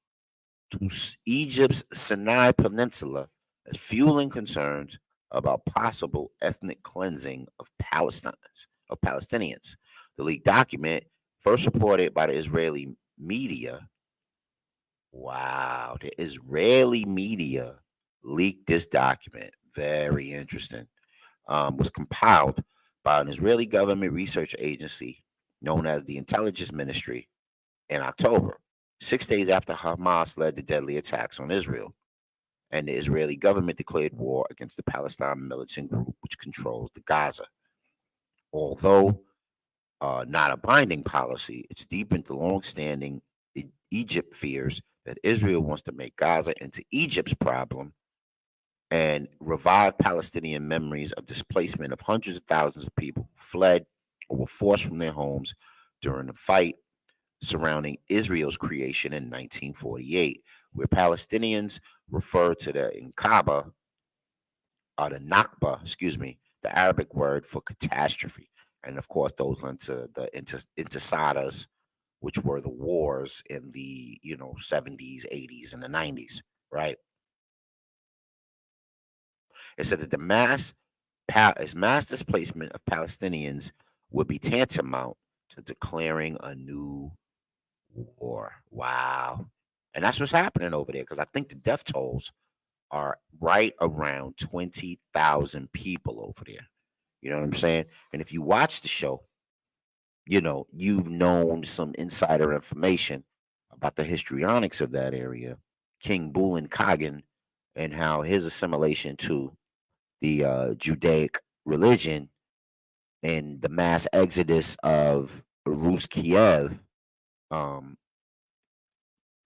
Speaker 3: to Egypt's Sinai Peninsula as fueling concerns about possible ethnic cleansing of Palestinians. The leaked document, first reported by the Israeli media, wow, the Israeli media leaked this document. Very interesting. Was compiled by an Israeli government research agency known as the Intelligence Ministry in October, 6 days after Hamas led the deadly attacks on Israel. And the Israeli government declared war against the Palestine militant group, which controls the Gaza. Although not a binding policy, it's deep into long-standing Egypt fears that Israel wants to make Gaza into Egypt's problem and revive Palestinian memories of displacement of hundreds of thousands of people who fled or were forced from their homes during the fight surrounding Israel's creation in 1948, where Palestinians refer to the Inkaba, or the Nakba, the Arabic word for catastrophe. And of course, those into the intisadas, which were the wars in the 70s, 80s, and the 90s, right? It said that the mass displacement of Palestinians would be tantamount to declaring a new war. Wow. And that's what's happening over there, because I think the death tolls are right around 20,000 people over there. You know what I'm saying? And if you watch the show, you've known some insider information about the histrionics of that area, King Bulin Kagan, and how his assimilation to the Judaic religion and the mass exodus of Rus Kiev,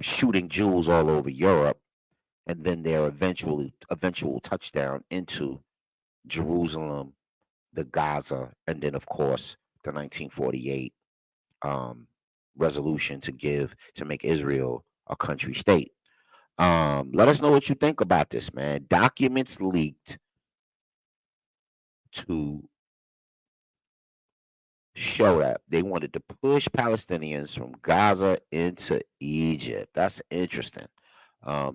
Speaker 3: shooting Jews all over Europe, and then their eventual touchdown into Jerusalem, the Gaza, and then of course the 1948 resolution to make Israel a country state. Let us know what you think about this, man. Documents leaked to show that they wanted to push Palestinians from Gaza into Egypt. That's interesting.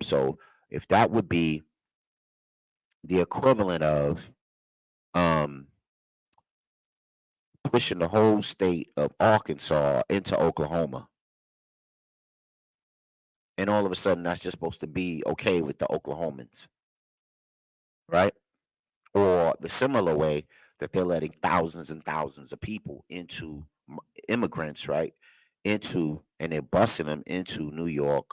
Speaker 3: So if that would be the equivalent of pushing the whole state of Arkansas into Oklahoma, and all of a sudden that's just supposed to be okay with the Oklahomans, right? Or the similar way that they're letting thousands and thousands of people into immigrants, right? And they're busing them into New York,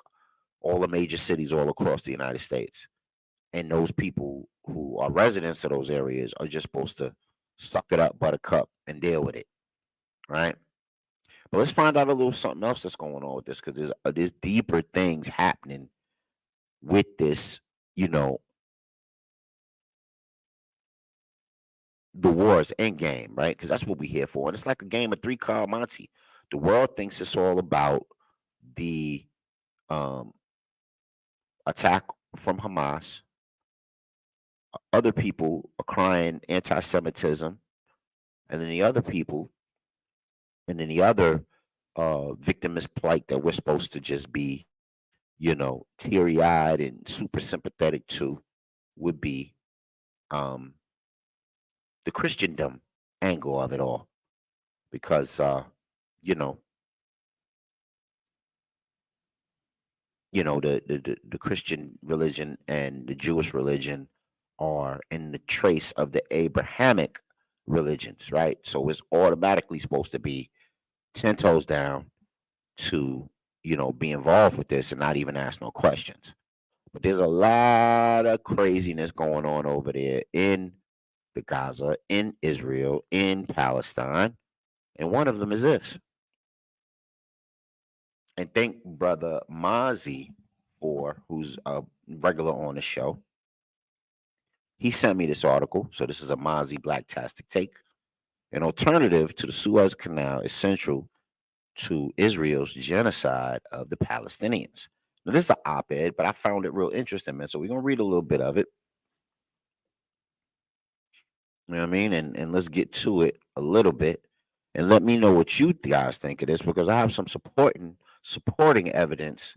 Speaker 3: all the major cities all across the United States. And those people who are residents of those areas are just supposed to suck it up, buttercup, and deal with it, right? But let's find out a little something else that's going on with this, because there's deeper things happening with this, the war's end game, right? Because that's what we're here for. And it's like a game of three-card Monte. The world thinks it's all about the attack from Hamas. Other people are crying anti-Semitism. And then the other victimist plight that we're supposed to just be, teary-eyed and super sympathetic to would be the Christendom angle of it all, because the Christian religion and the Jewish religion are in the trace of the Abrahamic religions, right? So it's automatically supposed to be 10 toes down to be involved with this and not even ask no questions. But there's a lot of craziness going on over there in the Gaza, in Israel, in Palestine. And one of them is this. And thank brother Mazi who's a regular on the show. He sent me this article. So this is a Mazi Blacktastic take. An alternative to the Suez Canal is central to Israel's genocide of the Palestinians. Now, this is an op-ed, but I found it real interesting, man. So we're going to read a little bit of it. You know what I mean? And let's get to it a little bit. And let me know what you guys think of this, because I have some supporting evidence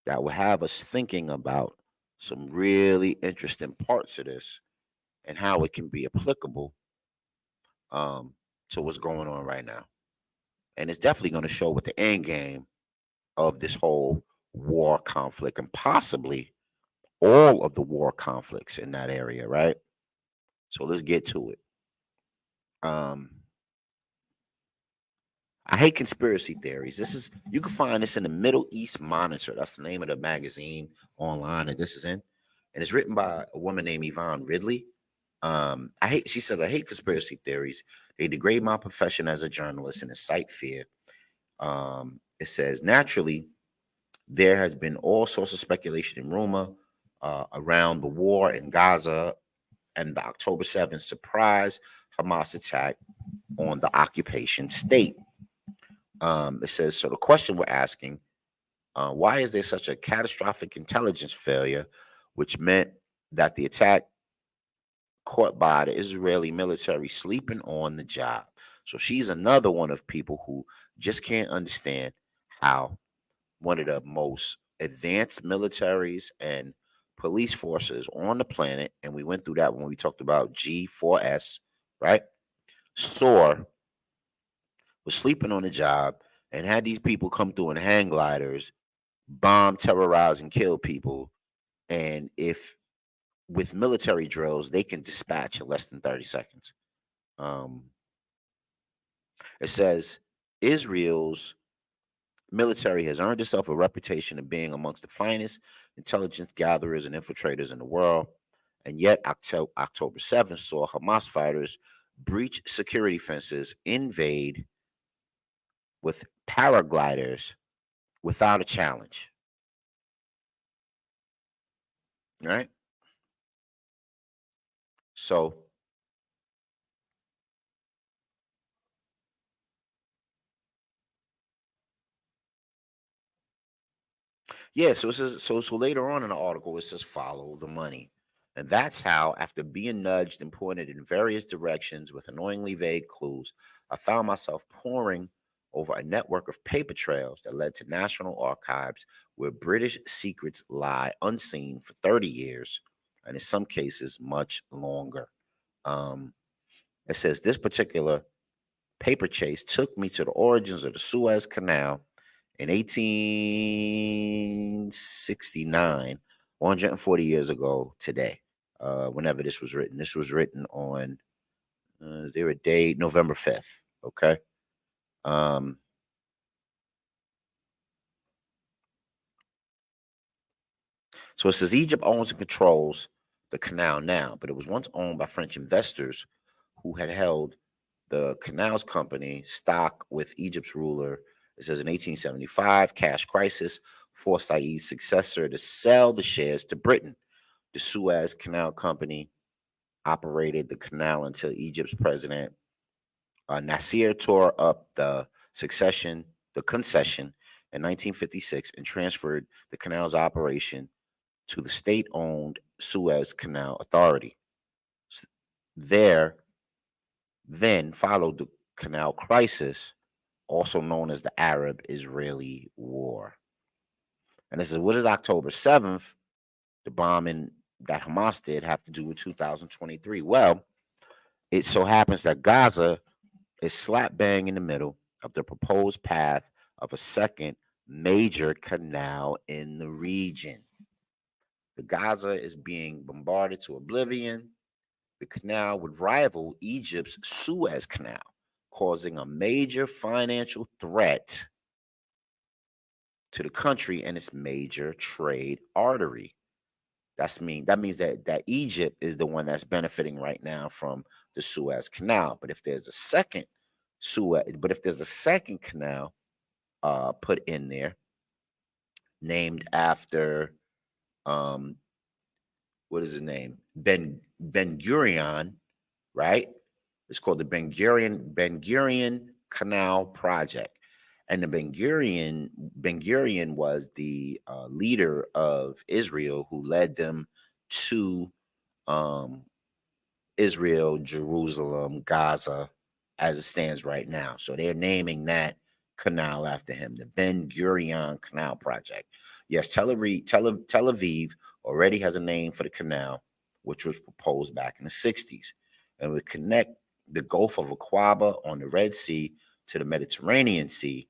Speaker 3: that will have us thinking about some really interesting parts of this and how it can be applicable um, to what's going on right now. And it's definitely going to show what the end game of this whole war conflict, and possibly all of the war conflicts in that area, right? So let's get to it. Um, I hate conspiracy theories. This is, you can find this in the Middle East Monitor. That's the name of the magazine online that this is in, and it's written by a woman named Yvonne Ridley. She says, I hate conspiracy theories. They degrade my profession as a journalist and incite fear. It says, naturally, there has been all sorts of speculation and rumor around the war in Gaza and the October 7th surprise Hamas attack on the occupation state. It says, so the question we're asking, why is there such a catastrophic intelligence failure, which meant that the attack caught by the Israeli military sleeping on the job? So she's another one of people who just can't understand how one of the most advanced militaries and police forces on the planet, and we went through that when we talked about G4S, right? SOAR was sleeping on the job and had these people come through in hang gliders, bomb, terrorize, and kill people. And if with military drills, they can dispatch in less than 30 seconds. It says Israel's military has earned itself a reputation of being amongst the finest intelligence gatherers and infiltrators in the world. And yet, October 7th saw Hamas fighters breach security fences, invade with paragliders without a challenge. Right? So, yeah, so it says, so later on in the article, it says follow the money. And that's how, after being nudged and pointed in various directions with annoyingly vague clues, I found myself poring over a network of paper trails that led to national archives where British secrets lie unseen for 30 years, and in some cases, much longer. It says this particular paper chase took me to the origins of the Suez Canal in 1869, 140 years ago today, whenever this was written. This was written on, is there a date? November 5th, okay? So it says Egypt owns and controls the canal now, but it was once owned by French investors who had held the canals company stock with Egypt's ruler. It says in 1875, cash crisis forced Said's successor to sell the shares to Britain. The Suez Canal Company operated the canal until Egypt's president Nasser tore up the concession in 1956 and transferred the canal's operation to the state-owned Suez Canal Authority. There then followed the canal crisis, also known as the Arab-Israeli War. And this is, what is October 7th, the bombing that Hamas did, have to do with 2023? Well, it so happens that Gaza is slap bang in the middle of the proposed path of a second major canal in the region. The Gaza is being bombarded to oblivion. The canal would rival Egypt's Suez Canal, causing a major financial threat to the country and its major trade artery. That means that Egypt is the one that's benefiting right now from the Suez Canal. But if there's a second canal put in there, named after what is his name? Ben Gurion, right? It's called the Ben Gurion Canal Project. And the Ben Gurion was the leader of Israel who led them to Israel, Jerusalem, Gaza, as it stands right now. So they're naming that canal after him, the Ben Gurion Canal Project. Yes, Tel Aviv already has a name for the canal, which was proposed back in the 60s, and would connect the Gulf of Aqaba on the Red Sea to the Mediterranean Sea,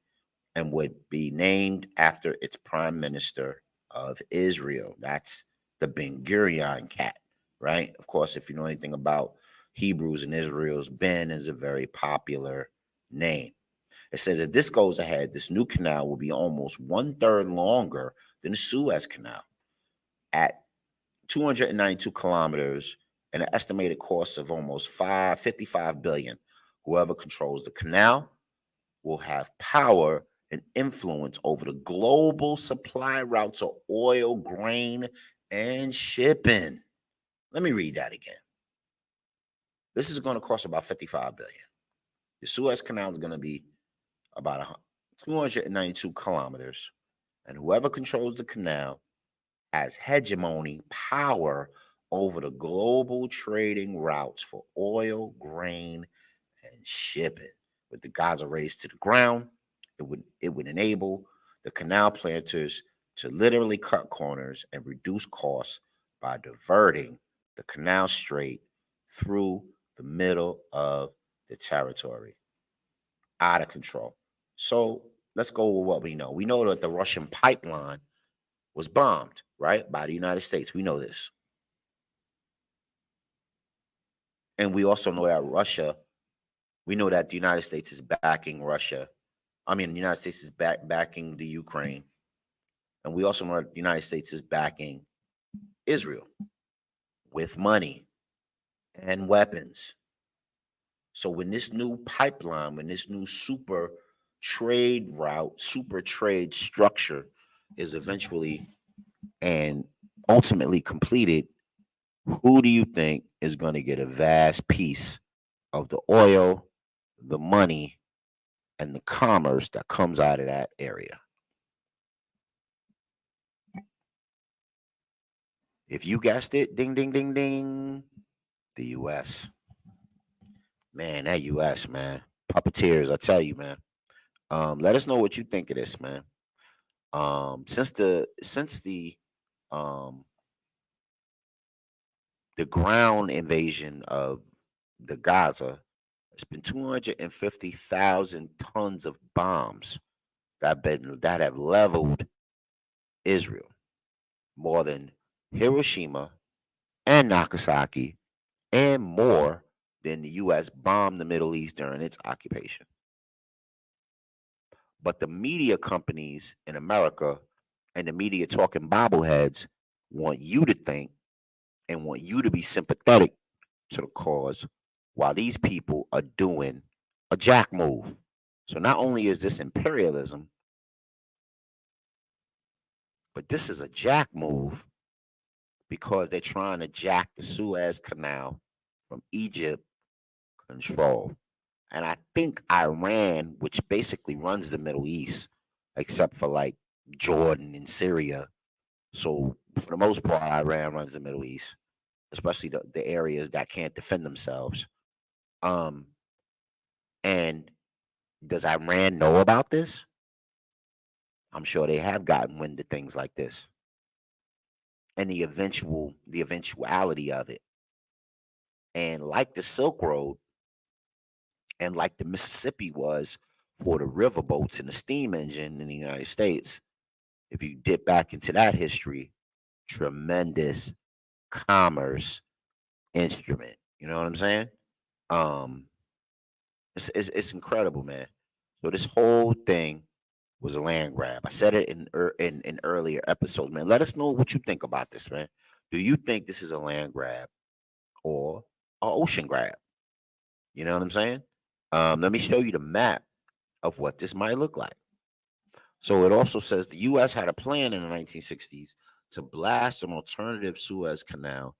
Speaker 3: and would be named after its prime minister of Israel. That's the Ben Gurion cat, right? Of course, if you know anything about Hebrews and Israel's, Ben is a very popular name. It says if this goes ahead, this new canal will be almost 1/3 longer than the Suez Canal at 292 kilometers and an estimated cost of almost 55 billion. Whoever controls the canal will have power and influence over the global supply routes of oil, grain, and shipping. Let me read that again. This is going to cost about 55 billion. The Suez Canal is going to be about 292 kilometers, and whoever controls the canal has hegemony power over the global trading routes for oil, grain, and shipping. With the Gaza raised to the ground, it would enable the canal planters to literally cut corners and reduce costs by diverting the canal straight through the middle of the territory. Out of control. So let's go with what we know. We know that the Russian pipeline was bombed, right, by the United States. We know this. And we also know that we know that the United States is backing Russia. I mean, the United States is backing the Ukraine. And we also know that the United States is backing Israel with money and weapons. So when this new pipeline, when this new super trade route, super trade structure is eventually and ultimately completed, who do you think is going to get a vast piece of the oil, the money, and the commerce that comes out of that area? If you guessed it, ding, ding, ding, ding, the U.S. Man, that U.S., man. Puppeteers, I tell you, man. Let us know what you think of this, man. Since the ground invasion of the Gaza, it's been 250,000 tons of bombs that have leveled Israel, more than Hiroshima and Nagasaki, and more than the U.S. bombed the Middle East during its occupation. But the media companies in America and the media talking bobbleheads want you to think and want you to be sympathetic to the cause while these people are doing a jack move. So not only is this imperialism, but this is a jack move because they're trying to jack the Suez Canal from Egypt control. And I think Iran, which basically runs the Middle East, except for like Jordan and Syria. So for the most part, Iran runs the Middle East, especially the areas that can't defend themselves. And does Iran know about this? I'm sure they have gotten wind of things like this and the eventuality of it. And like the Silk Road and like the Mississippi was for the riverboats and the steam engine in the United States, if you dip back into that history, tremendous commerce instrument. You know what I'm saying? It's incredible, man. So this whole thing was a land grab. I said it in earlier episodes, man. Let us know what you think about this, man. Do you think this is a land grab or an ocean grab? You know what I'm saying? Let me show you the map of what this might look like. So it also says the U.S. had a plan in the 1960s to blast an alternative Suez Canal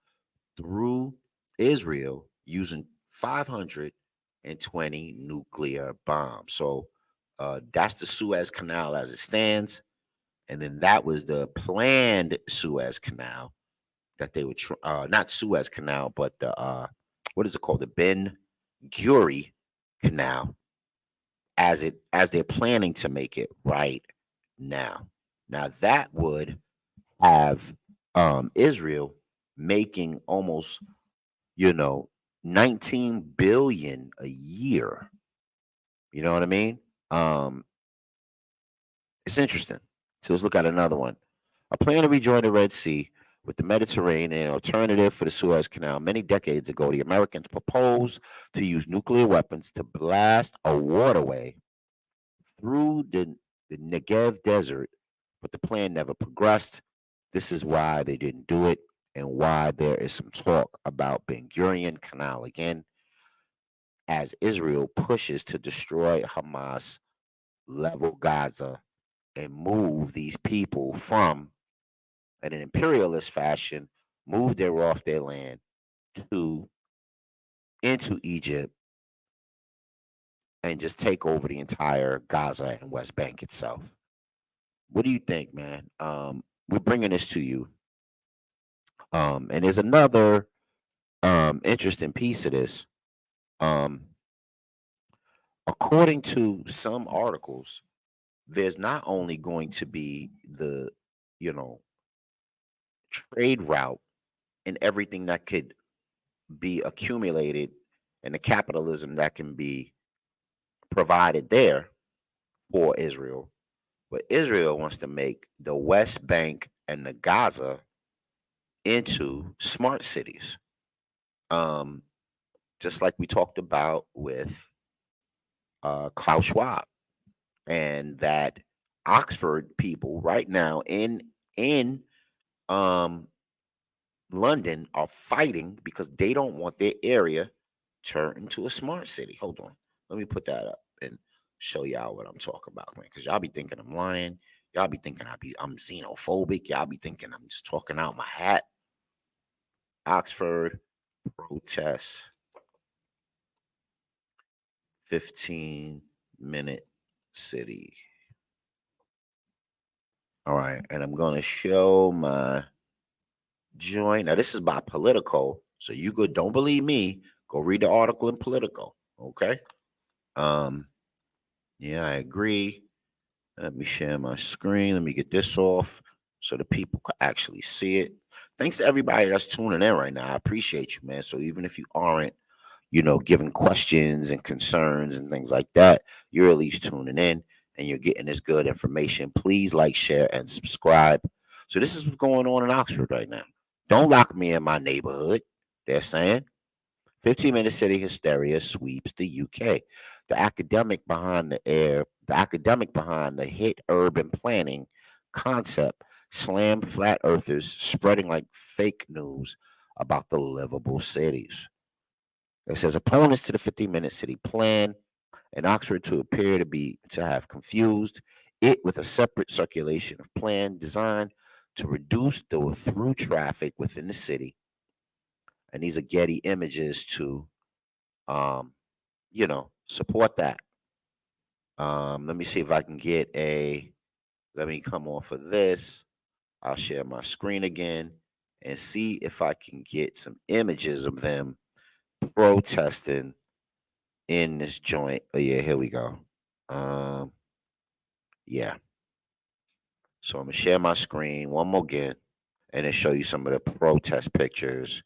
Speaker 3: through Israel using 520 nuclear bombs. So that's the Suez Canal as it stands. And then that was the planned Suez Canal that they would, not Suez Canal, but the, what is it called? The Ben Guri Canal as they're planning to make it right now. Now that would have Israel making almost, you know, 19 billion a year. You know what I mean? Um, it's interesting. So let's look at another one. A plan to rejoin the Red Sea with the Mediterranean, an alternative for the Suez Canal. Many decades ago, the Americans proposed to use nuclear weapons to blast a waterway through the Negev Desert, but the plan never progressed. This is why they didn't do it, and why there is some talk about Ben Gurion Canal again, as Israel pushes to destroy Hamas, level Gaza, and move these people from, in an imperialist fashion, move their off their land to into Egypt and just take over the entire Gaza and West Bank itself. What do you think, man? We're bringing this to you. And there's another interesting piece of this. Um, According to some articles, there's not only going to be the, you know, trade route and everything that could be accumulated and the capitalism that can be provided there for Israel, but Israel wants to make the West Bank and the Gaza into smart cities. Um, just like we talked about with Klaus Schwab, and that Oxford people right now in um, London are fighting because they don't want their area turned into a smart city. Hold on, let me put that up and show y'all what I'm talking about, man. Because y'all be thinking I'm lying. Y'all be thinking I'm xenophobic. Y'all be thinking I'm just talking out my hat. Oxford protests 15-minute city. All right, and I'm gonna show my joint. Now this is by Politico, so you go. Don't believe me? Go read the article in Politico. Okay. Um. Yeah, I agree. Let me share my screen. Let me get this off so the people can actually see it. Thanks to everybody that's tuning in right now. I appreciate you, man. So even if you aren't, giving questions and concerns and things like that, you're at least tuning in and you're getting this good information. Please like, share, and subscribe. So this is what's going on in Oxford right now. Don't lock me in my neighborhood. They're saying 15-minute city hysteria sweeps the UK. The academic behind the hit urban planning concept slammed flat earthers spreading like fake news about the livable cities. It says opponents to the 15-minute city plan in Oxford to appear to have confused it with a separate circulation of plan designed to reduce the through traffic within the city. And these are Getty images to support that. Let me see if I can get let me come off of this. I'll share my screen again and see if I can get some images of them protesting in this joint. Oh yeah, here we go. Yeah. So I'm gonna share my screen one more again and then show you some of the protest pictures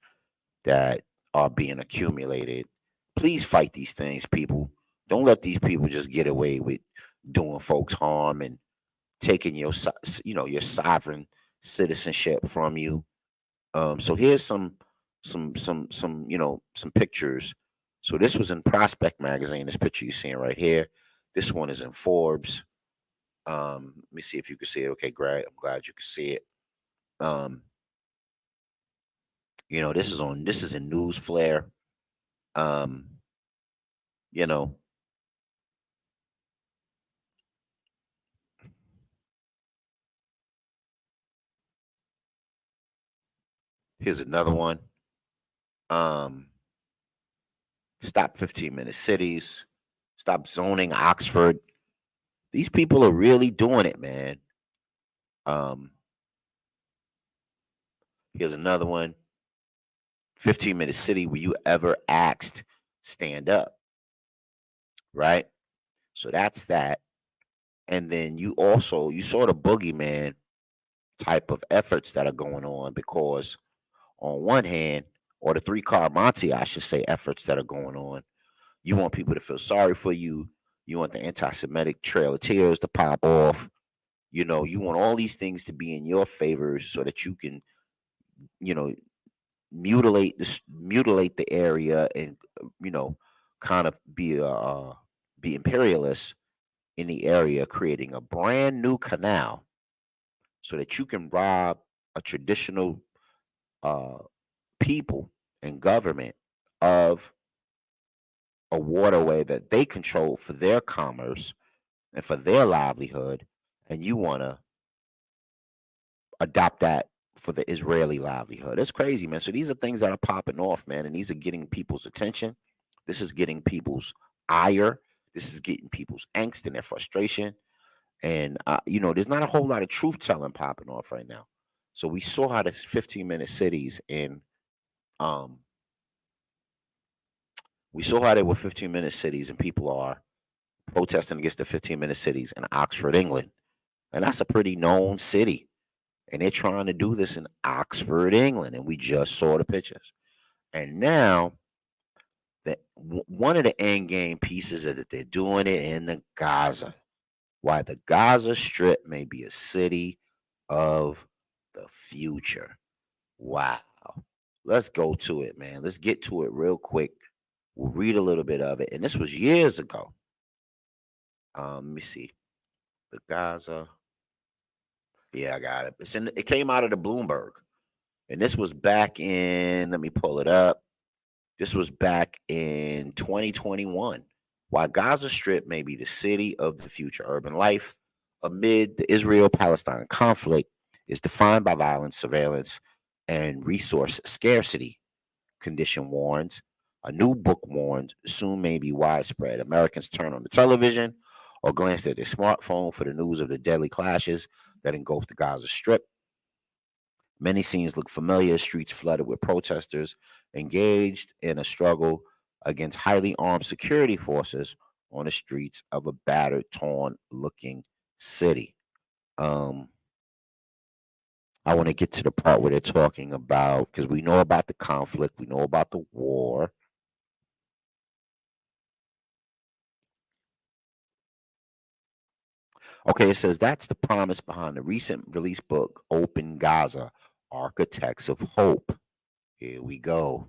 Speaker 3: that are being accumulated. Please fight these things, people. Don't let these people just get away with doing folks harm and taking your sovereign citizenship from you. So here's some pictures. So this was in Prospect magazine. This picture you're seeing right here. This one is in Forbes. Let me see if you can see it. Okay, great. I'm glad you can see it. This is in News Flare. Um, you know, here's another one. Stop 15-minute cities. Stop zoning Oxford. These people are really doing it, man. Here's another one. 15-minute city. Were you ever asked stand up? right? So that's that. And then you saw the boogeyman type of efforts that are going on, because on one hand, or the three-car Monte, I should say, efforts that are going on, you want people to feel sorry for you. You want the anti-Semitic Trail of Tears to pop off. You want all these things to be in your favor so that you can, you know, mutilate the area, and kind of be imperialist in the area, creating a brand new canal so that you can rob a traditional uh, people and government of a waterway that they control for their commerce and for their livelihood, and you want to adopt that for the Israeli livelihood. It's crazy, man. So these are things that are popping off, man, and these are getting people's attention. This is getting people's ire. This is getting people's angst and their frustration. And there's not a whole lot of truth telling popping off right now. So we saw how the 15-minute cities um we saw how they were 15-minute cities, and people are protesting against the 15-minute cities in Oxford, England. And that's a pretty known city. And they're trying to do this in Oxford, England. And we just saw the pictures. And now, one of the end game pieces is that they're doing it in the Gaza. Why the Gaza Strip may be a city of the future. Wow. Let's go to it, man. Let's get to it real quick. We'll read a little bit of it. And this was years ago. Let me see. The Gaza. Yeah, I got it. It came out of the Bloomberg. And this was back in, let me pull it up. This was back in 2021. Why Gaza Strip may be the city of the future. Urban life amid the Israel-Palestine conflict is defined by violence, surveillance, and resource scarcity. Condition warns. A new book warns soon may be widespread. Americans turn on the television or glance at their smartphone for the news of the deadly clashes that engulf the Gaza Strip. Many scenes look familiar, streets flooded with protesters engaged in a struggle against highly armed security forces on the streets of a battered, torn looking city. I want to get to the part where they're talking about, because we know about the conflict, we know about the war. Okay, it says that's the promise behind the recent release book, Open Gaza, Architects of Hope. Here we go.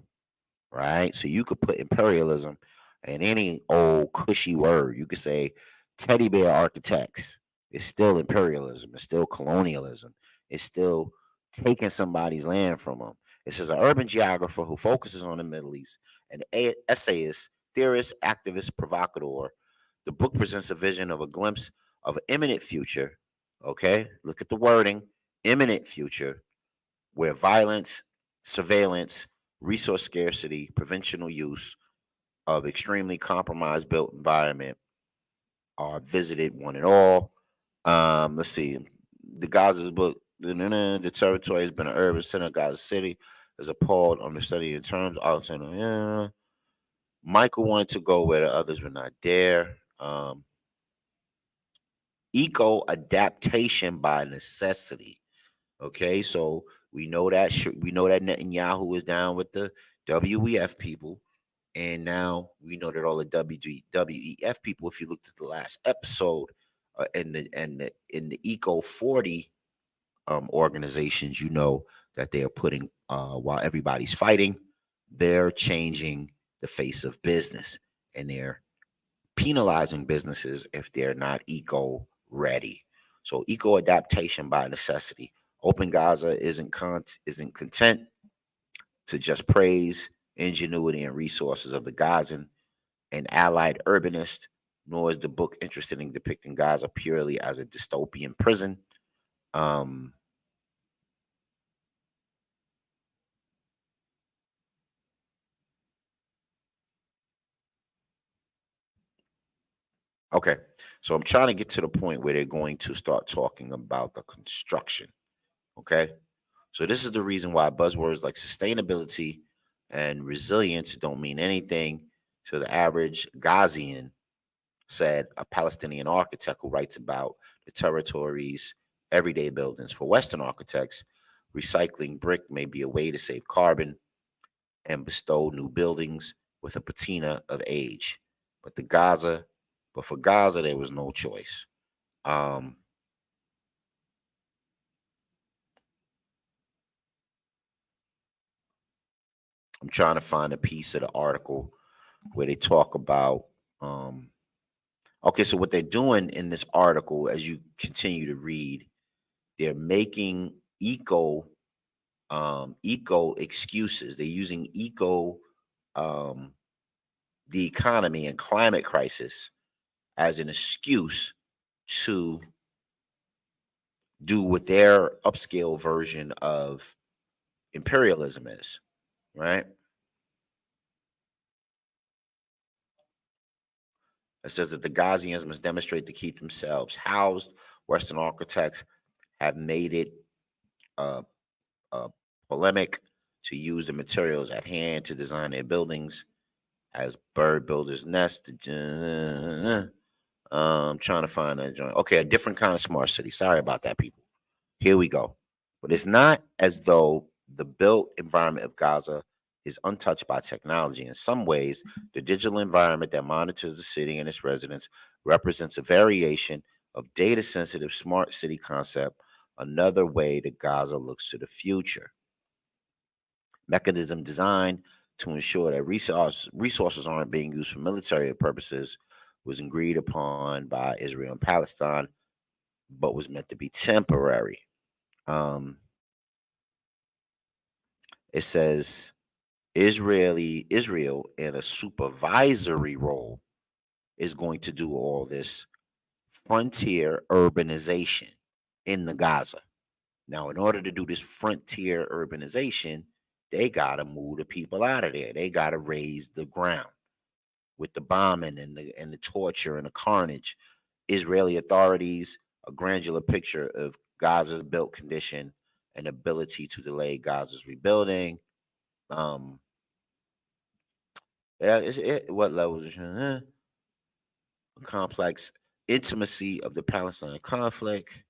Speaker 3: Right? So you could put imperialism in any old cushy word. You could say teddy bear architects. It's still imperialism. It's still colonialism. It's still taking somebody's land from them. It says an urban geographer who focuses on the Middle East, an essayist, theorist, activist, provocateur. The book presents a vision of a glimpse of an imminent future. Okay, look at the wording: imminent future, where violence, surveillance, resource scarcity, preventional use of extremely compromised built environment are visited one and all. Let's see. The Gaza's book, the territory has been an urban center of Gaza City, is appalled on the study in terms of Michael wanted to go where the others were not there. Eco adaptation by necessity. Okay, so we know that Netanyahu is down with the WEF people, and now we know that all the WEF people. If you looked at the last episode, in the Eco 40 organizations, you know that they are putting while everybody's fighting, they're changing the face of business, and they're penalizing businesses if they're not eco ready. So eco adaptation by necessity. Open Gaza isn't content to just praise ingenuity and resources of the Gazan and allied urbanists, nor is the book interested in depicting Gaza purely as a dystopian prison. Um, okay, so I'm trying to get to the point where they're going to start talking about the construction. Okay, so this is the reason why buzzwords like sustainability and resilience don't mean anything to the average Gazian said a Palestinian architect who writes about the territory's everyday buildings. For Western architects, recycling brick may be a way to save carbon and bestow new buildings with a patina of age. But for Gaza, there was no choice. I'm trying to find a piece of the article where they talk about okay, so what they're doing in this article, as you continue to read, they're making eco excuses. They're using the economy and climate crisis as an excuse to do what their upscale version of imperialism is, right? It says that the Ghazians must demonstrate to keep themselves housed. Western architects have made it a polemic to use the materials at hand to design their buildings as bird builders nest. I'm trying to find a joint. Okay, a different kind of smart city. Sorry about that, people. Here we go. But it's not as though the built environment of Gaza is untouched by technology. In some ways, the digital environment that monitors the city and its residents represents a variation of data-sensitive smart city concept, another way that Gaza looks to the future. Mechanism designed to ensure that resources aren't being used for military purposes was agreed upon by Israel and Palestine, but was meant to be temporary. It says Israel in a supervisory role is going to do all this frontier urbanization in the Gaza. Now, in order to do this frontier urbanization, they got to move the people out of there. They got to raise the ground with the bombing and the torture and the carnage. Israeli authorities, a granular picture of Gaza's built condition and ability to delay Gaza's rebuilding. What levels? Complex intimacy of the Palestine conflict.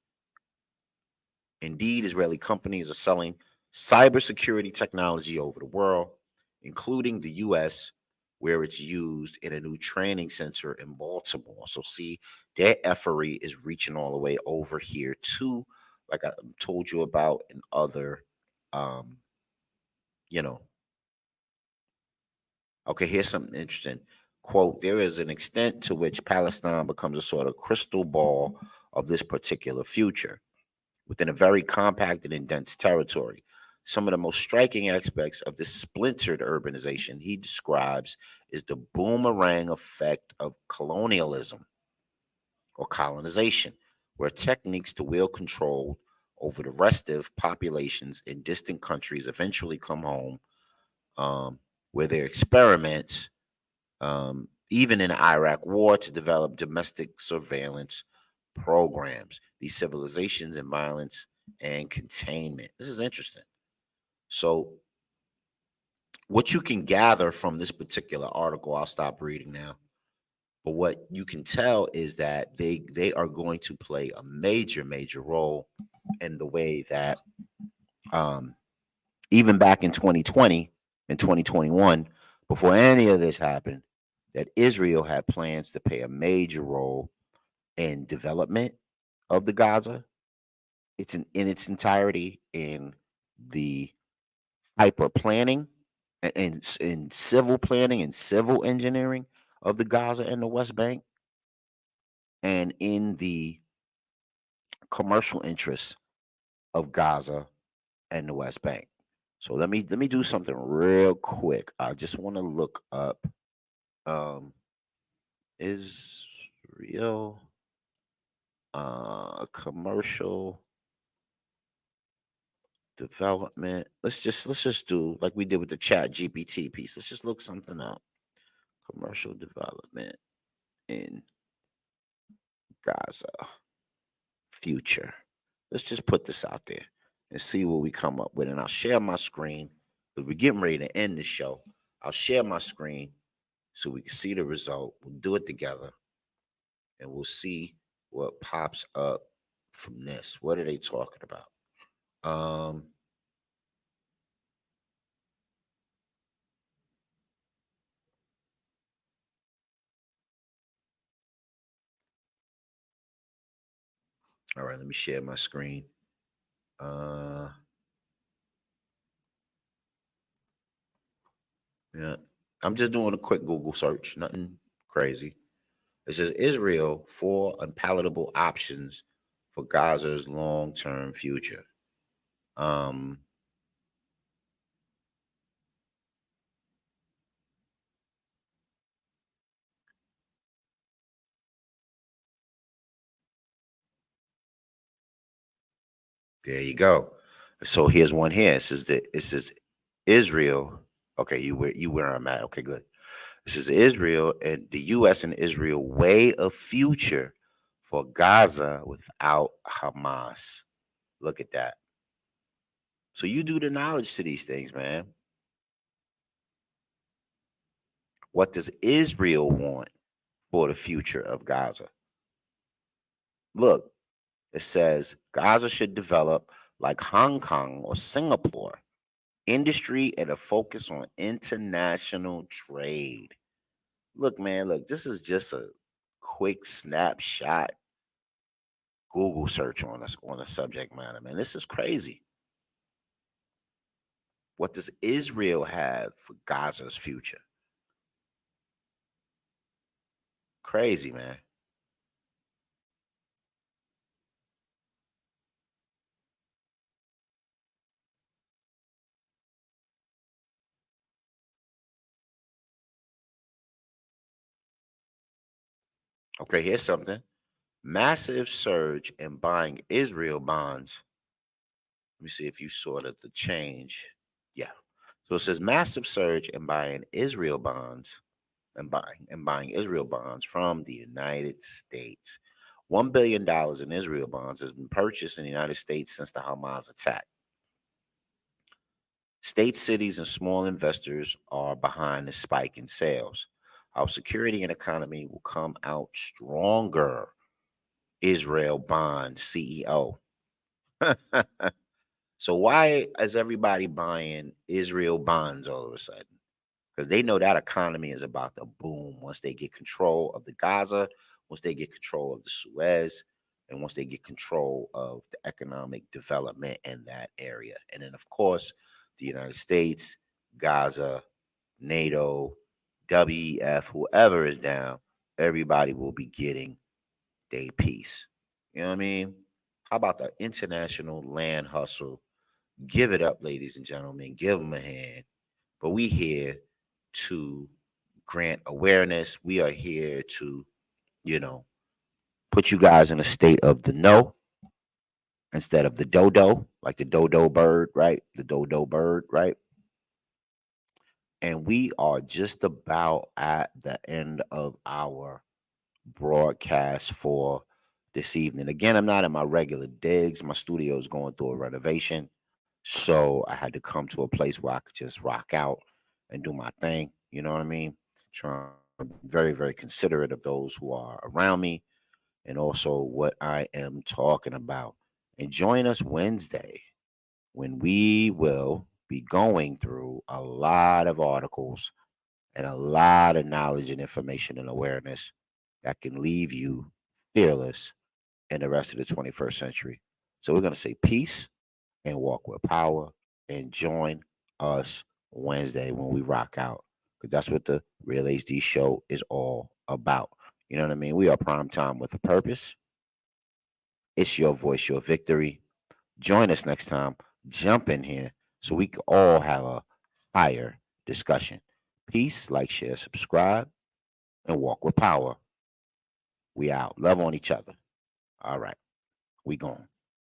Speaker 3: Indeed, Israeli companies are selling cybersecurity technology over the world, including the U.S., where it's used in a new training center in Baltimore. So, see, their effery is reaching all the way over here too, like I told you about in other, you know. Okay, here's something interesting. Quote, there is an extent to which Palestine becomes a sort of crystal ball of this particular future within a very compacted and dense territory. Some of the most striking aspects of this splintered urbanization he describes is the boomerang effect of colonialism or colonization, where techniques to wield control over the restive populations in distant countries eventually come home, where their experiments, even in the Iraq War, to develop domestic surveillance programs, these civilizations and violence and containment. This is interesting. So, what you can gather from this particular article, I'll stop reading now. But what you can tell is that they are going to play a major role in the way that even back in 2020 and 2021, before any of this happened, that Israel had plans to play a major role in development of the Gaza. It's in its entirety in the hyper planning and in civil planning and civil engineering of the Gaza and the West Bank, and in the commercial interests of Gaza and the West Bank. So let me do something real quick. I just want to look up Israel commercial development. Let's just do like we did with the chat GPT piece. Let's just look something up. Commercial development in Gaza future. Let's just put this out there and see what we come up with. And I'll share my screen because we're getting ready to end the show. I'll share my screen so we can see the result. We'll do it together. and we'll see what pops up from this. What are they talking about? All right, let me share my screen. Yeah, I'm just doing a quick Google search, nothing crazy. It says Israel, 4 unpalatable options for Gaza's long-term future. Um, there you go. So here's one here. It says Israel. Okay, you where I'm at. Okay, good. This is Israel and the U.S. and Israel weigh a future for Gaza without Hamas. Look at that. So you do the knowledge to these things, man. What does Israel want for the future of Gaza? Look, it says Gaza should develop like Hong Kong or Singapore, industry and a focus on international trade. Look, man, look, this is just a quick snapshot Google search on us on the subject matter, man. This is crazy. What does Israel have for Gaza's future? Crazy, man. Okay, here's something. Massive surge in buying Israel bonds. Let me see if you saw the change. Yeah. So it says massive surge in buying Israel bonds and buying Israel bonds from the United States. $1 billion in Israel bonds has been purchased in the United States since the Hamas attack. States, cities, and small investors are behind the spike in sales. Our security and economy will come out stronger. Israel bond CEO. So why is everybody buying Israel bonds all of a sudden? Because they know that economy is about to boom once they get control of the Gaza, once they get control of the Suez, and once they get control of the economic development in that area. And then, of course, the United States, Gaza, NATO, WEF, whoever is down, everybody will be getting their piece. You know what I mean? How about the international land hustle? Give it up, ladies and gentlemen. Give them a hand. But we here to grant awareness. We are here to, you know, put you guys in a state of the know instead of the dodo, like the dodo bird, right? The dodo bird, right? And we are just about at the end of our broadcast for this evening. Again, I'm not in my regular digs. My studio is going through a renovation. So I had to come to a place where I could just rock out and do my thing. You know what I mean? Trying to be very, very considerate of those who are around me and also what I am talking about. And join us Wednesday when we will be going through a lot of articles and a lot of knowledge and information and awareness that can leave you fearless in the rest of the 21st century. So we're going to say peace and walk with power and join us Wednesday when we rock out. Because that's what the Real HD show is all about. You know what I mean? We are prime time with a purpose. It's your voice, your victory. Join us next time. Jump in here so we can all have a higher discussion. Peace, like, share, subscribe, and walk with power. We out. Love on each other. All right. We gone.